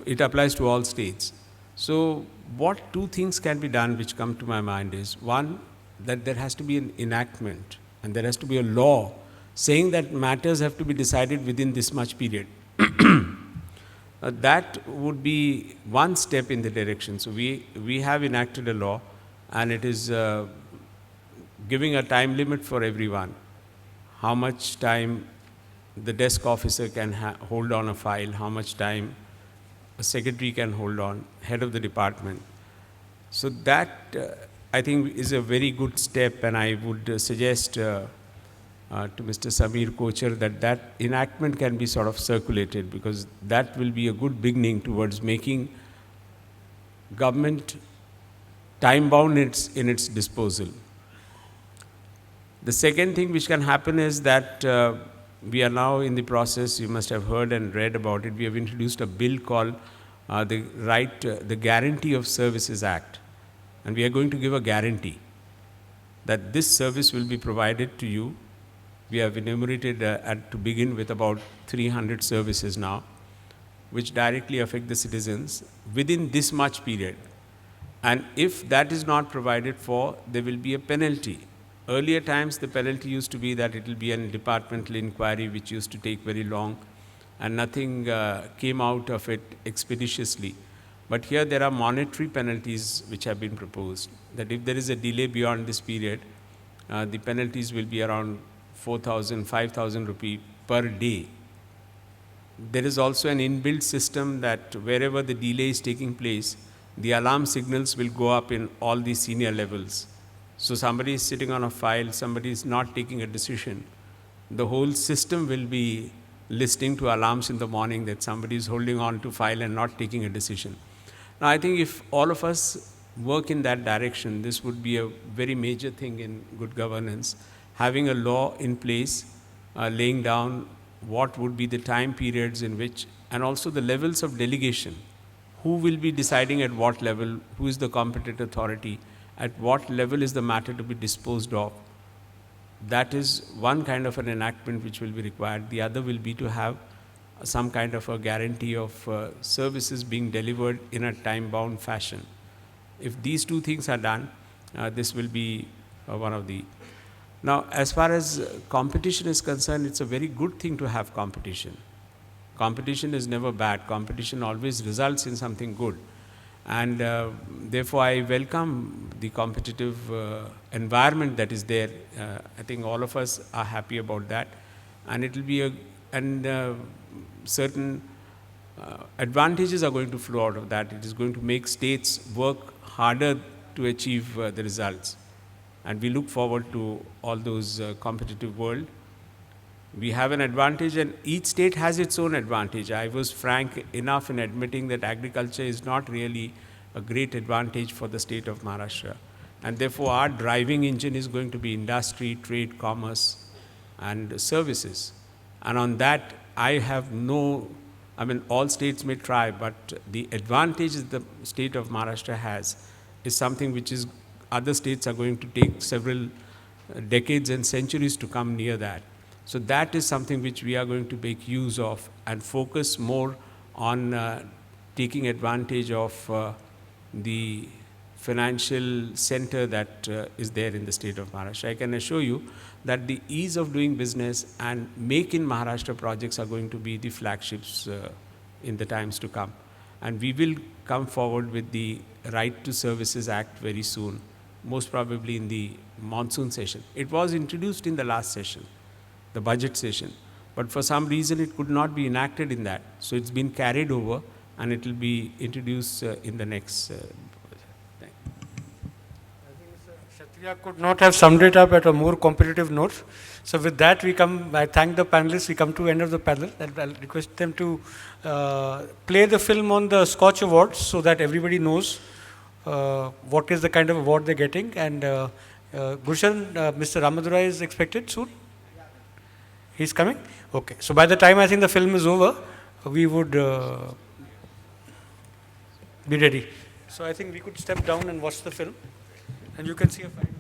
It applies to all states. So what two things can be done which come to my mind is, one, that there has to be an enactment and there has to be a law saying that matters have to be decided within this much period. That would be one step in the direction. So we have enacted a law, and it is giving a time limit for everyone. How much time the desk officer can hold on a file, how much time a secretary can hold on, head of the department. So that, I think, is a very good step, and I would suggest to Mr. Samir Kochhar that enactment can be sort of circulated, because that will be a good beginning towards making government time-bound in its disposal. The second thing which can happen is that we are now in the process, you must have heard and read about it, we have introduced a bill called the Guarantee of Services Act. And we are going to give a guarantee that this service will be provided to you. We have enumerated to begin with about 300 services now, which directly affect the citizens within this much period. And if that is not provided for, there will be a penalty. Earlier times, the penalty used to be that it will be a departmental inquiry, which used to take very long, and nothing came out of it expeditiously. But here there are monetary penalties which have been proposed, that if there is a delay beyond this period, the penalties will be around 4,000, 5,000 rupees per day. There is also an inbuilt system that wherever the delay is taking place, the alarm signals will go up in all the senior levels. So somebody is sitting on a file, somebody is not taking a decision. The whole system will be listening to alarms in the morning that somebody is holding on to file and not taking a decision. Now, I think if all of us work in that direction, this would be a very major thing in good governance. Having a law in place, laying down what would be the time periods in which, and also the levels of delegation. Who will be deciding at what level, who is the competent authority, at what level is the matter to be disposed of. That is one kind of an enactment which will be required. The other will be to have some kind of a guarantee of services being delivered in a time-bound fashion. If these two things are done, this will be one of the... Now, as far as competition is concerned, it's a very good thing to have competition. Competition is never bad. Competition always results in something good. And therefore, I welcome the competitive environment that is there. I think all of us are happy about that. And it will be certain advantages are going to flow out of that. It is going to make states work harder to achieve the results. And we look forward to all those competitive world. We have an advantage, and each state has its own advantage. I was frank enough in admitting that agriculture is not really a great advantage for the state of Maharashtra. And therefore, our driving engine is going to be industry, trade, commerce, and services. And on that, I have all states may try, but the advantages the state of Maharashtra has is something which is other states are going to take several decades and centuries to come near that. So that is something which we are going to make use of and focus more on taking advantage of the financial center that is there in the state of Maharashtra. I can assure you that the ease of doing business and make in Maharashtra projects are going to be the flagships in the times to come. And we will come forward with the Right to Services Act very soon, most probably in the monsoon session. It was introduced in the last session, the budget session, but for some reason it could not be enacted in that. So it's been carried over and it will be introduced in the next budget. Kshatriya could not have summed it up at a more competitive note. So with that, I thank the panelists. We come to the end of the panel, and I'll request them to play the film on the Scotch Awards so that everybody knows what is the kind of award they're getting. And Gulshan, Mr. Ramadurai is expected soon? He's coming? Okay. So by the time I think the film is over, we would be ready. So I think we could step down and watch the film. And you can see a 5-minute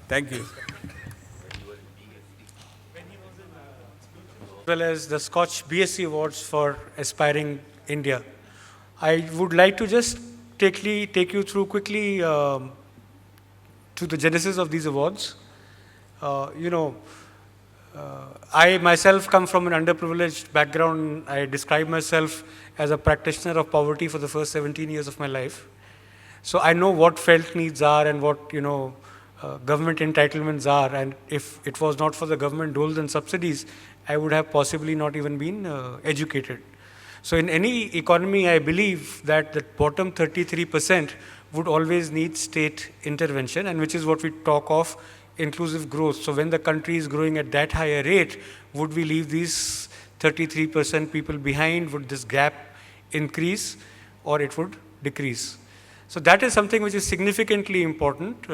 Thank you. As well as the Scotch BSc Awards for Aspiring India. I would like to just take you through quickly to the genesis of these awards. I myself come from an underprivileged background. I describe myself as a practitioner of poverty for the first 17 years of my life. So I know what felt needs are and what, government entitlements are. And if it was not for the government doles and subsidies, I would have possibly not even been educated. So in any economy, I believe that the bottom 33% would always need state intervention, and which is what we talk of inclusive growth. So when the country is growing at that higher rate, would we leave these 33% people behind? Would this gap increase or it would decrease? So that is something which is significantly important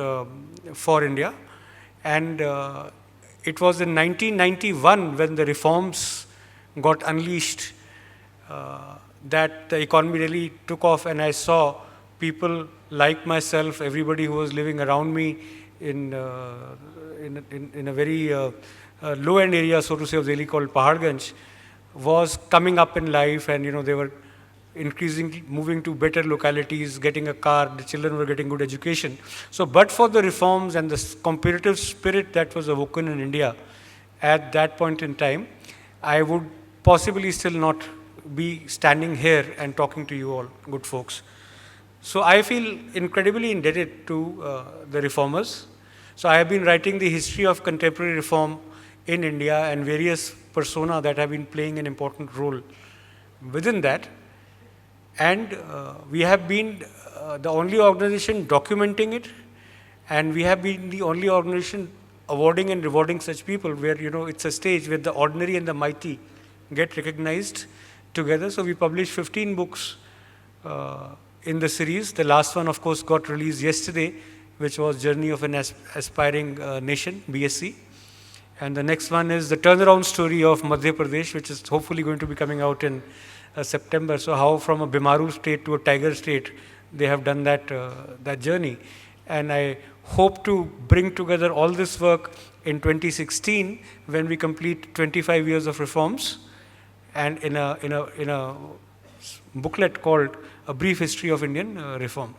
for India. And it was in 1991 when the reforms got unleashed that the economy really took off, and I saw people like myself, everybody who was living around me in a very low-end area, so to say, of Delhi called Paharganj, was coming up in life, and they were increasingly moving to better localities, getting a car, the children were getting good education. So, but for the reforms and the competitive spirit that was awoken in India at that point in time, I would possibly still not be standing here and talking to you all, good folks. So I feel incredibly indebted to the reformers. So I have been writing the history of contemporary reform in India and various persona that have been playing an important role within that. And we have been the only organization documenting it, and we have been the only organization awarding and rewarding such people where, it's a stage where the ordinary and the mighty get recognized together. So we published 15 books in the series. The last one, of course, got released yesterday, which was Journey of an Aspiring Nation, BSc. And the next one is the turnaround story of Madhya Pradesh, which is hopefully going to be coming out in September. So how from a Bimaru state to a tiger state, they have done that journey. And I hope to bring together all this work in 2016 when we complete 25 years of reforms, and in a booklet called A Brief History of Indian Reform.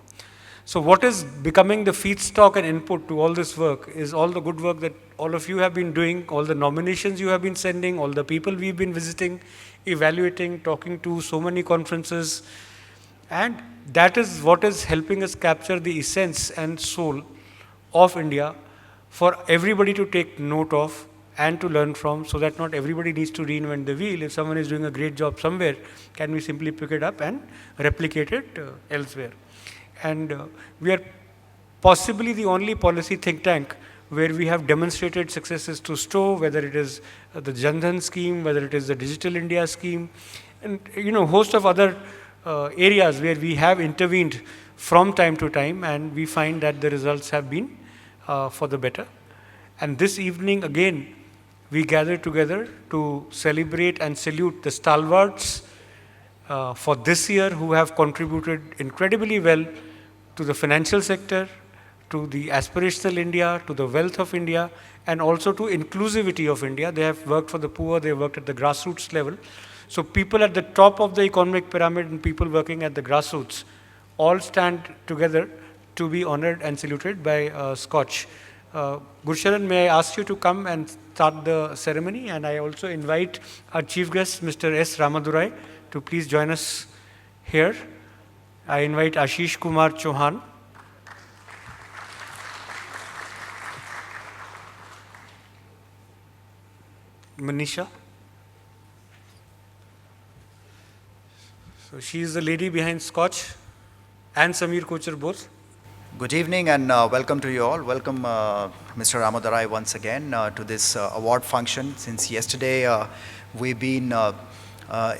So what is becoming the feedstock and input to all this work is all the good work that all of you have been doing, all the nominations you have been sending, all the people we've been visiting, evaluating, talking to, so many conferences. And that is what is helping us capture the essence and soul of India for everybody to take note of and to learn from, so that not everybody needs to reinvent the wheel. If someone is doing a great job somewhere, can we simply pick it up and replicate it elsewhere? And we are possibly the only policy think tank where we have demonstrated successes to stow, whether it is the Jan Dhan scheme, whether it is the Digital India scheme, and host of other areas where we have intervened from time to time, and we find that the results have been for the better. And this evening again, we gather together to celebrate and salute the stalwarts for this year who have contributed incredibly well to the financial sector, to the aspirational India, to the wealth of India, and also to inclusivity of India. They have worked for the poor, they have worked at the grassroots level. So people at the top of the economic pyramid and people working at the grassroots all stand together to be honored and saluted by Scotch. Gursharan, may I ask you to come and start the ceremony? And I also invite our chief guest, Mr. S. Ramadurai, to please join us here. I invite Ashish Kumar Chauhan. Manisha. So she is the lady behind Scotch and Samir Kochhar both. Good evening and welcome to you all. Welcome Mr. Ramadurai once again to this award function. Since yesterday we've been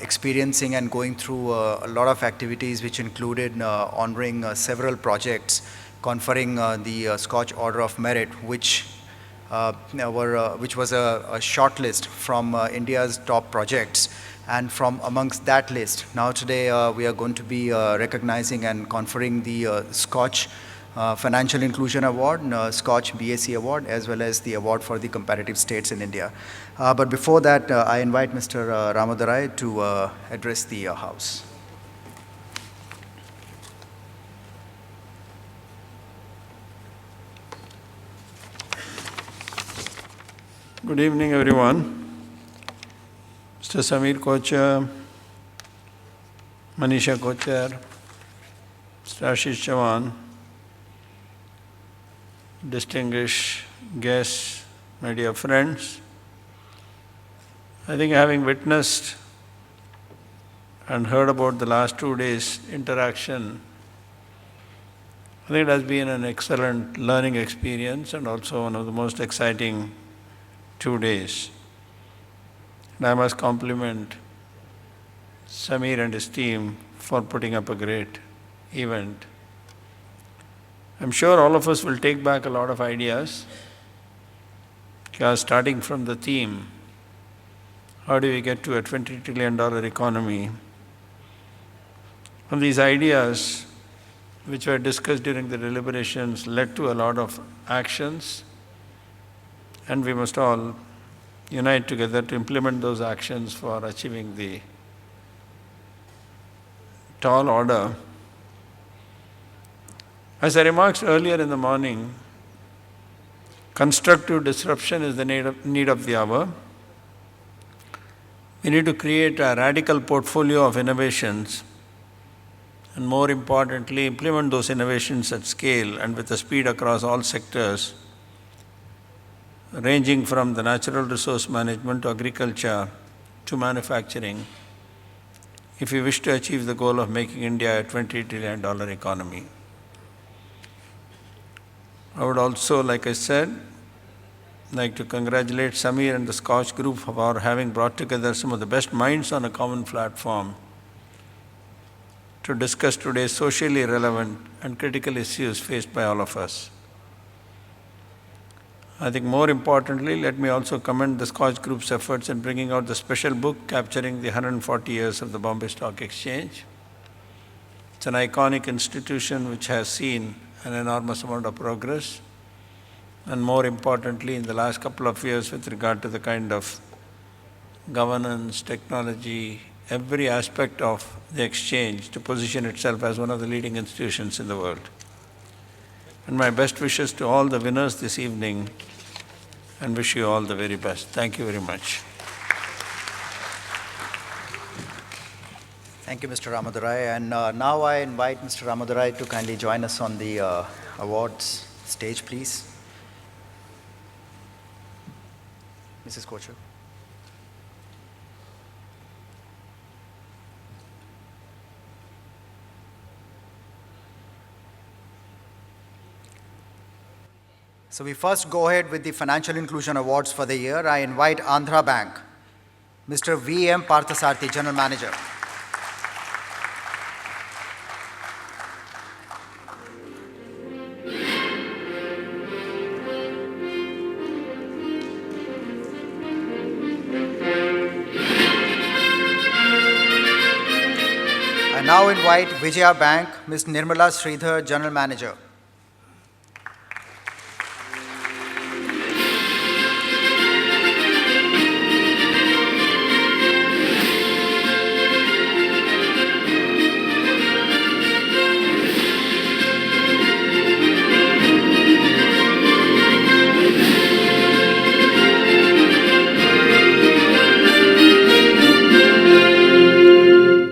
experiencing and going through a lot of activities which included honoring several projects, conferring the Scotch Order of Merit, which was a short list from India's top projects. And from amongst that list, now today we are going to be recognizing and conferring the Scotch Financial Inclusion Award, SKOCH BSc Award, as well as the award for the comparative states in India. But before that, I invite Mr. Ramodarai to address the House. Good evening, everyone. Mr. Samir Kochhar, Manisha Kochhar, Mr. Ashish Chavan, distinguished guests, my dear friends. I think having witnessed and heard about the last 2 days' interaction, I think it has been an excellent learning experience and also one of the most exciting 2 days. And I must compliment Samir and his team for putting up a great event. I'm sure all of us will take back a lot of ideas, because starting from the theme, how do we get to a $20 trillion economy? And these ideas, which were discussed during the deliberations, led to a lot of actions, and we must all unite together to implement those actions for achieving the tall order. As I remarked earlier in the morning, constructive disruption is the need of the hour. We need to create a radical portfolio of innovations, and more importantly, implement those innovations at scale and with a speed across all sectors, ranging from the natural resource management to agriculture to manufacturing, if we wish to achieve the goal of making India a $20 trillion economy. I would also, like I said, like to congratulate Samir and the SKOCH group for having brought together some of the best minds on a common platform to discuss today's socially relevant and critical issues faced by all of us. I think more importantly, let me also commend the SKOCH group's efforts in bringing out the special book capturing the 140 years of the Bombay Stock Exchange. It's an iconic institution which has seen an enormous amount of progress, and more importantly, in the last couple of years with regard to the kind of governance, technology, every aspect of the exchange to position itself as one of the leading institutions in the world. And my best wishes to all the winners this evening, and wish you all the very best. Thank you very much. Thank you, Mr. Ramodarai. And now I invite Mr. Ramodarai to kindly join us on the awards stage, please. Mrs. Kochhar. So we first go ahead with the Financial Inclusion Awards for the year. I invite Andhra Bank, Mr. V.M. Parthasarthi, General Manager. I now invite Vijaya Bank, Ms. Nirmala Sridhar, General Manager.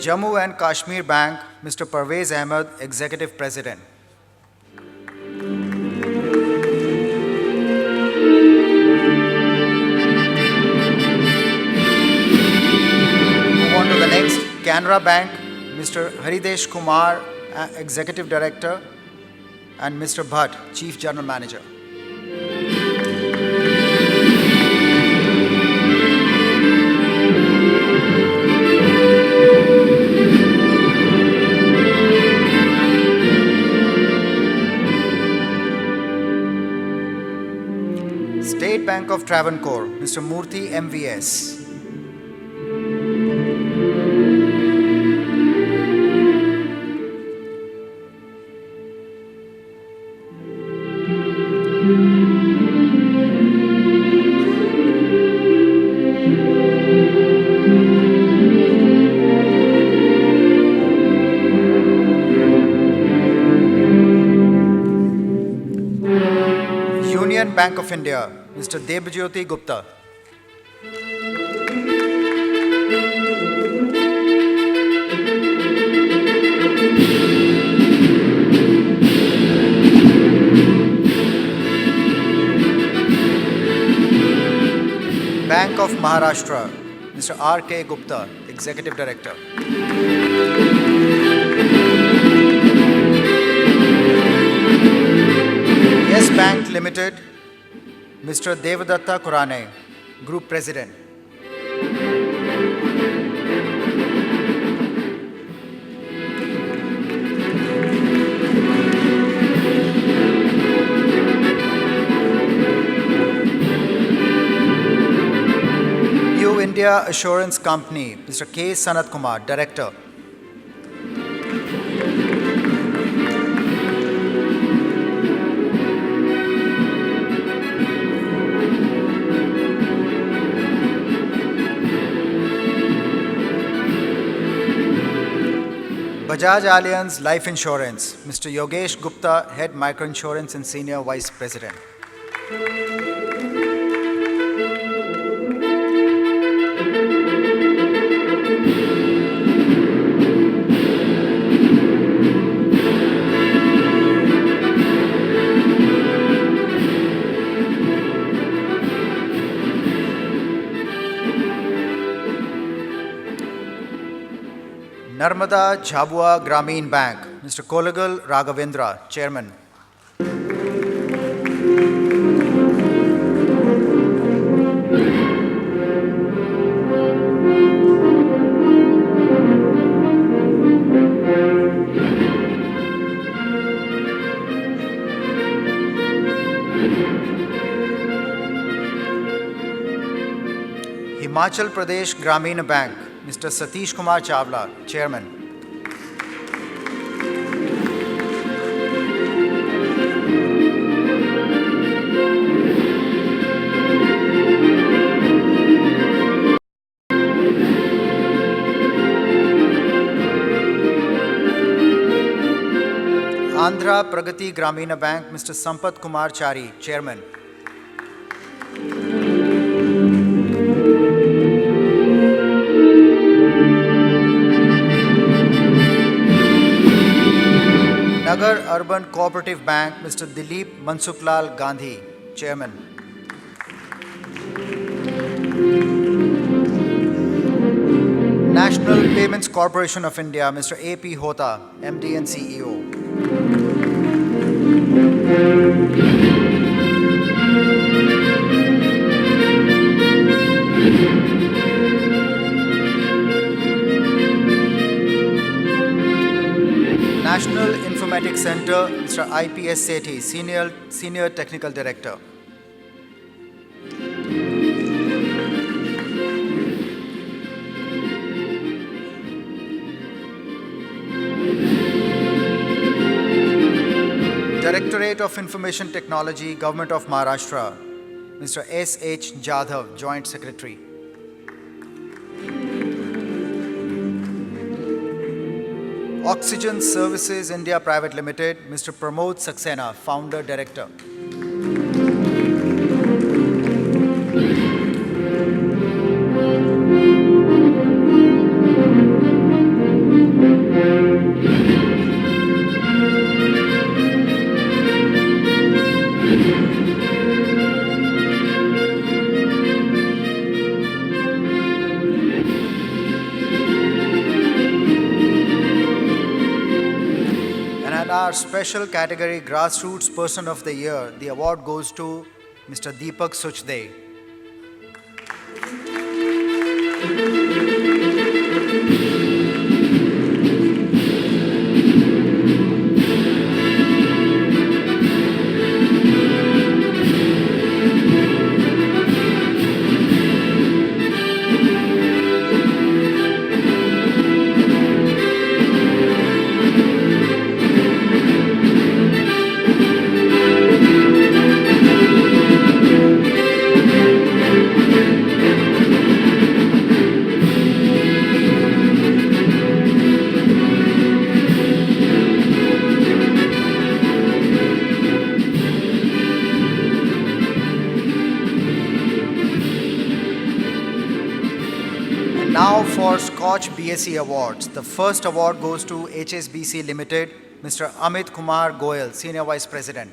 Jammu and Kashmir Bank, Mr. Parvez Ahmed, Executive President. Move on to the next, Canara Bank, Mr. Haridesh Kumar, Executive Director, and Mr. Bhatt, Chief General Manager. State Bank of Travancore, Mr. Murthy MVS. Bank of India, Mr. Debjyoti Gupta. Bank of Maharashtra, Mr. R.K. Gupta, Executive Director. Yes Bank Limited, Mr. Devadatta Kurane, Group President. New India Assurance Company, Mr. K. Sanat Kumar, Director. Bajaj Allianz Life Insurance, Mr. Yogesh Gupta, Head Microinsurance and Senior Vice President. Narmada Jhabua Grameen Bank, Mr. Kolagal Raghavendra, Chairman. Himachal Pradesh Grameen Bank, Mr. Satish Kumar Chawla, Chairman. Andhra Pragati Grameen Bank, Mr. Sampath Kumar Chari, Chairman. Nagar Urban Cooperative Bank, Mr. Dilip Mansuklal Gandhi, Chairman. National Payments Corporation of India, Mr. A.P. Hota, MD and CEO. National Informatics Center, Mr. I.P.S. Sethi, Senior Technical Director. Directorate of Information Technology, Government of Maharashtra, Mr. S.H. Jadhav, Joint Secretary. Oxygen Services India Private Limited, Mr. Pramod Saxena, Founder Director. Our special category Grassroots Person of the Year, the award goes to Mr. Deepak Suchde. now for Scotch BSc Awards. The first award goes to HSBC Limited, Mr. Amit Kumar Goyal, Senior Vice President.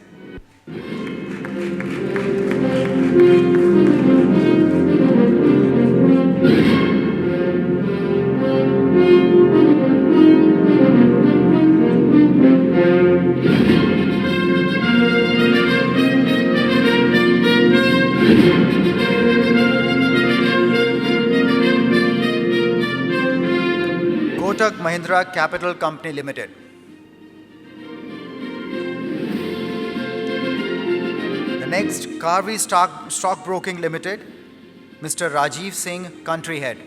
Kotak Mahindra Capital Company Limited. The next, Karvi Stockbroking Limited, Mr. Rajiv Singh, Country Head.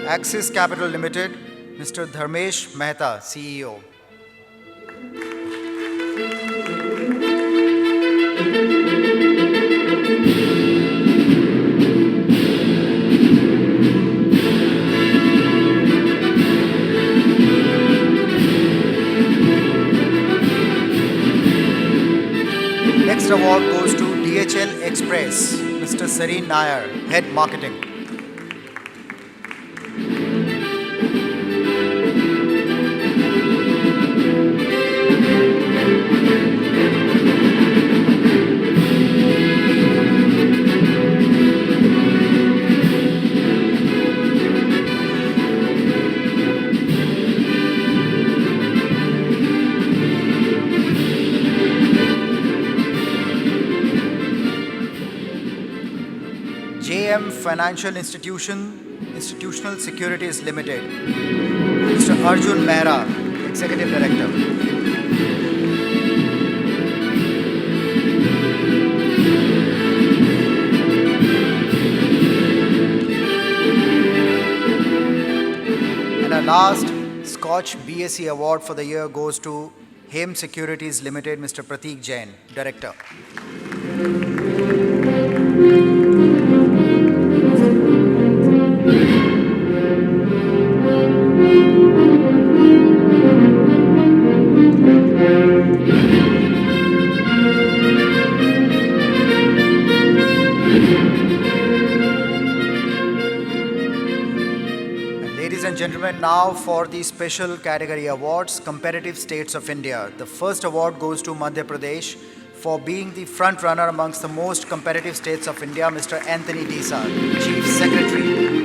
Axis Capital Limited, Mr. Dharmesh Mehta, CEO. Next award goes to DHL Express, Mr. Sareen Nair, Head Marketing. JM Financial Institutional Securities Limited, Mr. Arjun Mehra, Executive Director. And our last Scotch BSc Award for the year goes to Hem Securities Limited, Mr. Prateek Jain, Director. Ladies and gentlemen, now for the special category awards, Competitive States of India. The first award goes to Madhya Pradesh for being the front runner amongst the most competitive states of India, Mr. Anthony Desar, Chief Secretary.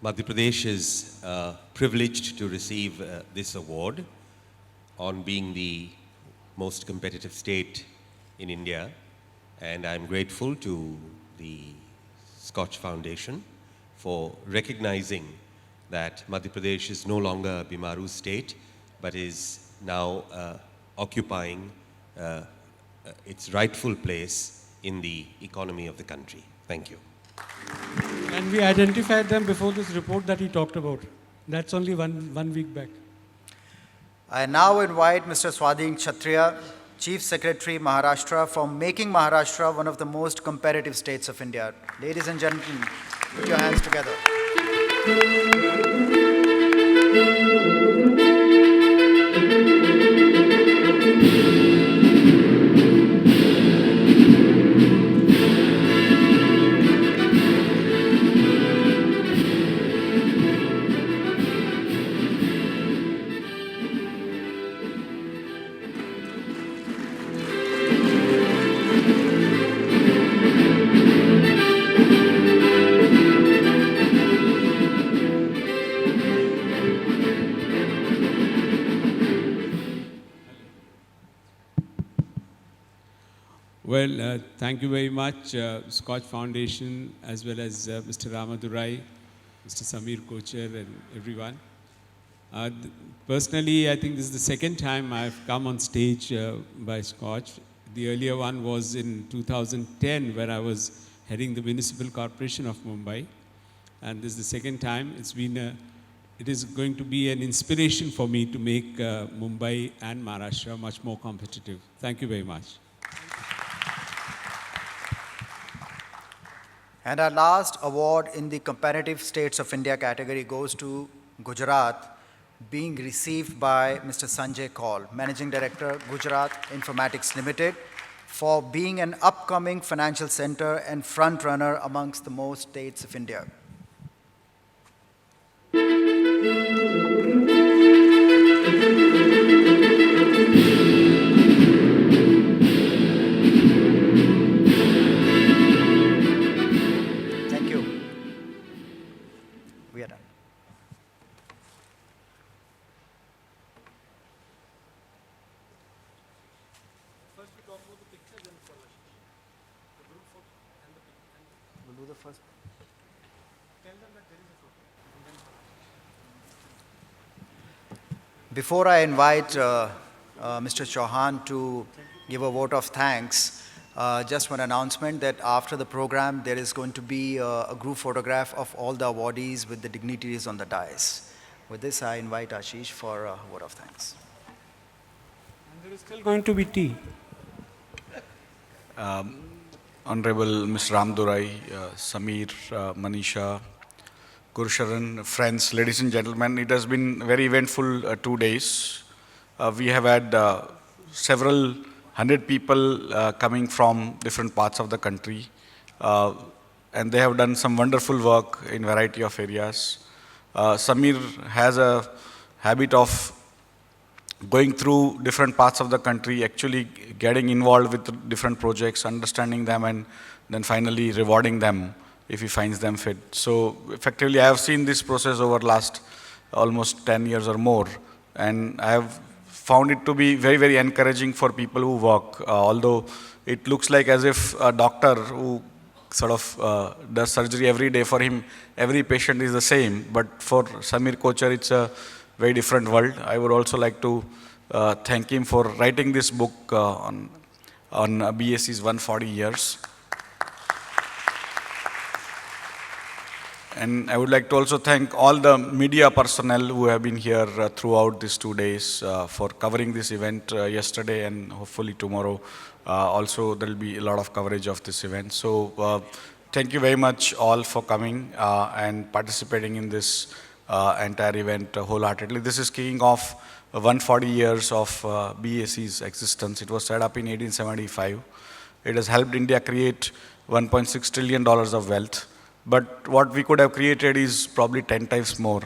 Madhya Pradesh is privileged to receive this award on being the most competitive state in India, and I'm grateful to the Scotch Foundation for recognizing that Madhya Pradesh is no longer a Bimaru state, but is now occupying its rightful place in the economy of the country. Thank you. And we identified them before this report that he talked about. That's only one week back. I now invite Mr. Swadheen Kshatriya, Chief Secretary, Maharashtra, for making Maharashtra one of the most competitive states of India. Ladies and gentlemen, put your hands together. Thank you very much, Scotch Foundation, as well as Mr. Ramadurai, Mr. Samir Kochhar, and everyone. Personally, I think this is the second time I've come on stage by Scotch. The earlier one was in 2010, where I was heading the Municipal Corporation of Mumbai. And this is the second time. It is going to be an inspiration for me to make Mumbai and Maharashtra much more competitive. Thank you very much. And our last award in the Comparative States of India category goes to Gujarat, being received by Mr. Sanjay Kaul, Managing Director, Gujarat Informatics Limited, for being an upcoming financial center and front runner amongst the most states of India. Thank you. We are done. First we talk about the picture, then follow. The group photo and the picture. We'll do the first. Tell them that there is a photo. Before I invite Mr. Chauhan to give a vote of thanks, just one announcement that after the program, there is going to be a group photograph of all the awardees with the dignitaries on the dais. With this, I invite Ashish for a vote of thanks. And there is still going to be tea. Honorable Mr. Ramdurai, Samir, Manisha, Gurusharan, friends, ladies and gentlemen, it has been very eventful 2 days. We have had several hundred people coming from different parts of the country, and they have done some wonderful work in variety of areas. Samir has a habit of going through different parts of the country, actually getting involved with different projects, understanding them, and then finally rewarding them if he finds them fit. So effectively, I have seen this process over last almost 10 years or more, and I have found it to be very, very encouraging for people who work, although it looks like as if a doctor who sort of does surgery every day, for him, every patient is the same, but for Samir Kochhar, it's a very different world. I would also like to thank him for writing this book on BSc's 140 years. And I would like to also thank all the media personnel who have been here throughout these 2 days for covering this event yesterday, and hopefully tomorrow also there will be a lot of coverage of this event. So thank you very much all for coming and participating in this entire event wholeheartedly. This is kicking off 140 years of BSc's existence. It was set up in 1875. It has helped India create $1.6 trillion of wealth. But what we could have created is probably 10 times more.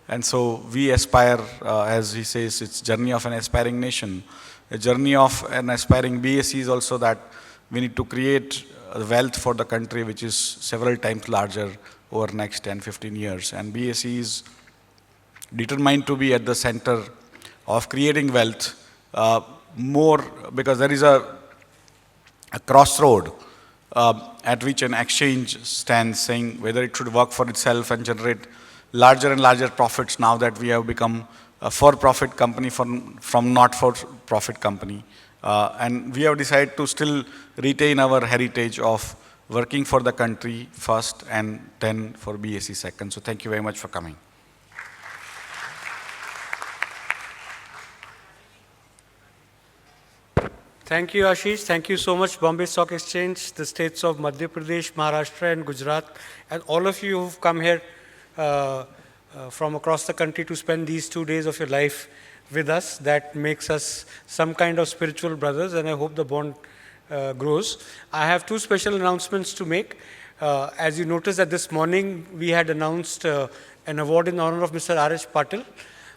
And so we aspire, as he says, it's journey of an aspiring nation. A journey of an aspiring BSc is also that we need to create wealth for the country which is several times larger over the next 10, 15 years. And BSc is determined to be at the center of creating wealth more, because there is a crossroad at which an exchange stands, saying whether it should work for itself and generate larger and larger profits now that we have become a for-profit company from not-for-profit company. And we have decided to still retain our heritage of working for the country first and then for BSc second. So thank you very much for coming. Thank you, Ashish. Thank you so much, Bombay Stock Exchange, the states of Madhya Pradesh, Maharashtra, and Gujarat, and all of you who've come here from across the country to spend these 2 days of your life with us. That makes us some kind of spiritual brothers, and I hope the bond grows. I have 2 special announcements to make. As you noticed that this morning we had announced an award in honor of Mr. R.H. Patil.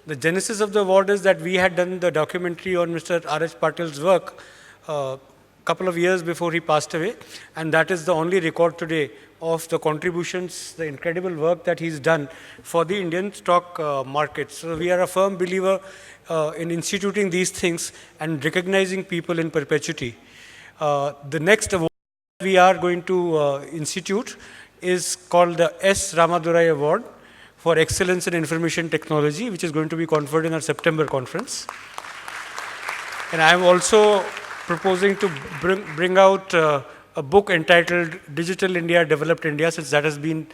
The genesis of the award is that we had done the documentary on Mr. R.H. Patil's work couple of years before he passed away, and that is the only record today of the contributions, the incredible work that he's done for the Indian stock market. So we are a firm believer in instituting these things and recognizing people in perpetuity. The next award we are going to institute is called the S. Ramadurai Award for Excellence in Information Technology, which is going to be conferred in our September conference. And I am also proposing to bring out a book entitled Digital India, Developed India, since that has been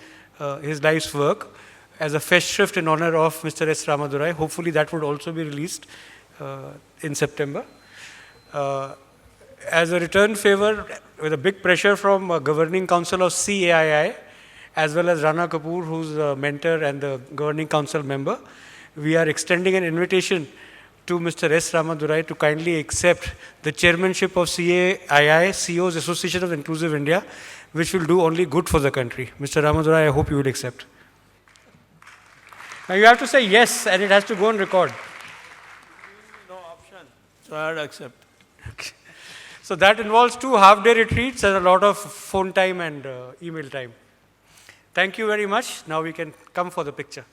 his life's work, as a festschrift in honor of Mr. S. Ramadurai. Hopefully that would also be released in September. As a return favor, with a big pressure from Governing Council of CAII, as well as Rana Kapoor, who's a mentor and the Governing Council member, we are extending an invitation to Mr. S. Ramadurai to kindly accept the chairmanship of CAII, CEOs Association of Inclusive India, which will do only good for the country. Mr. Ramadurai, I hope you will accept. Now you have to say yes, and it has to go on record. No option, so I had to accept. Okay. So that involves 2 half-day retreats and a lot of phone time and email time. Thank you very much. Now we can come for the picture.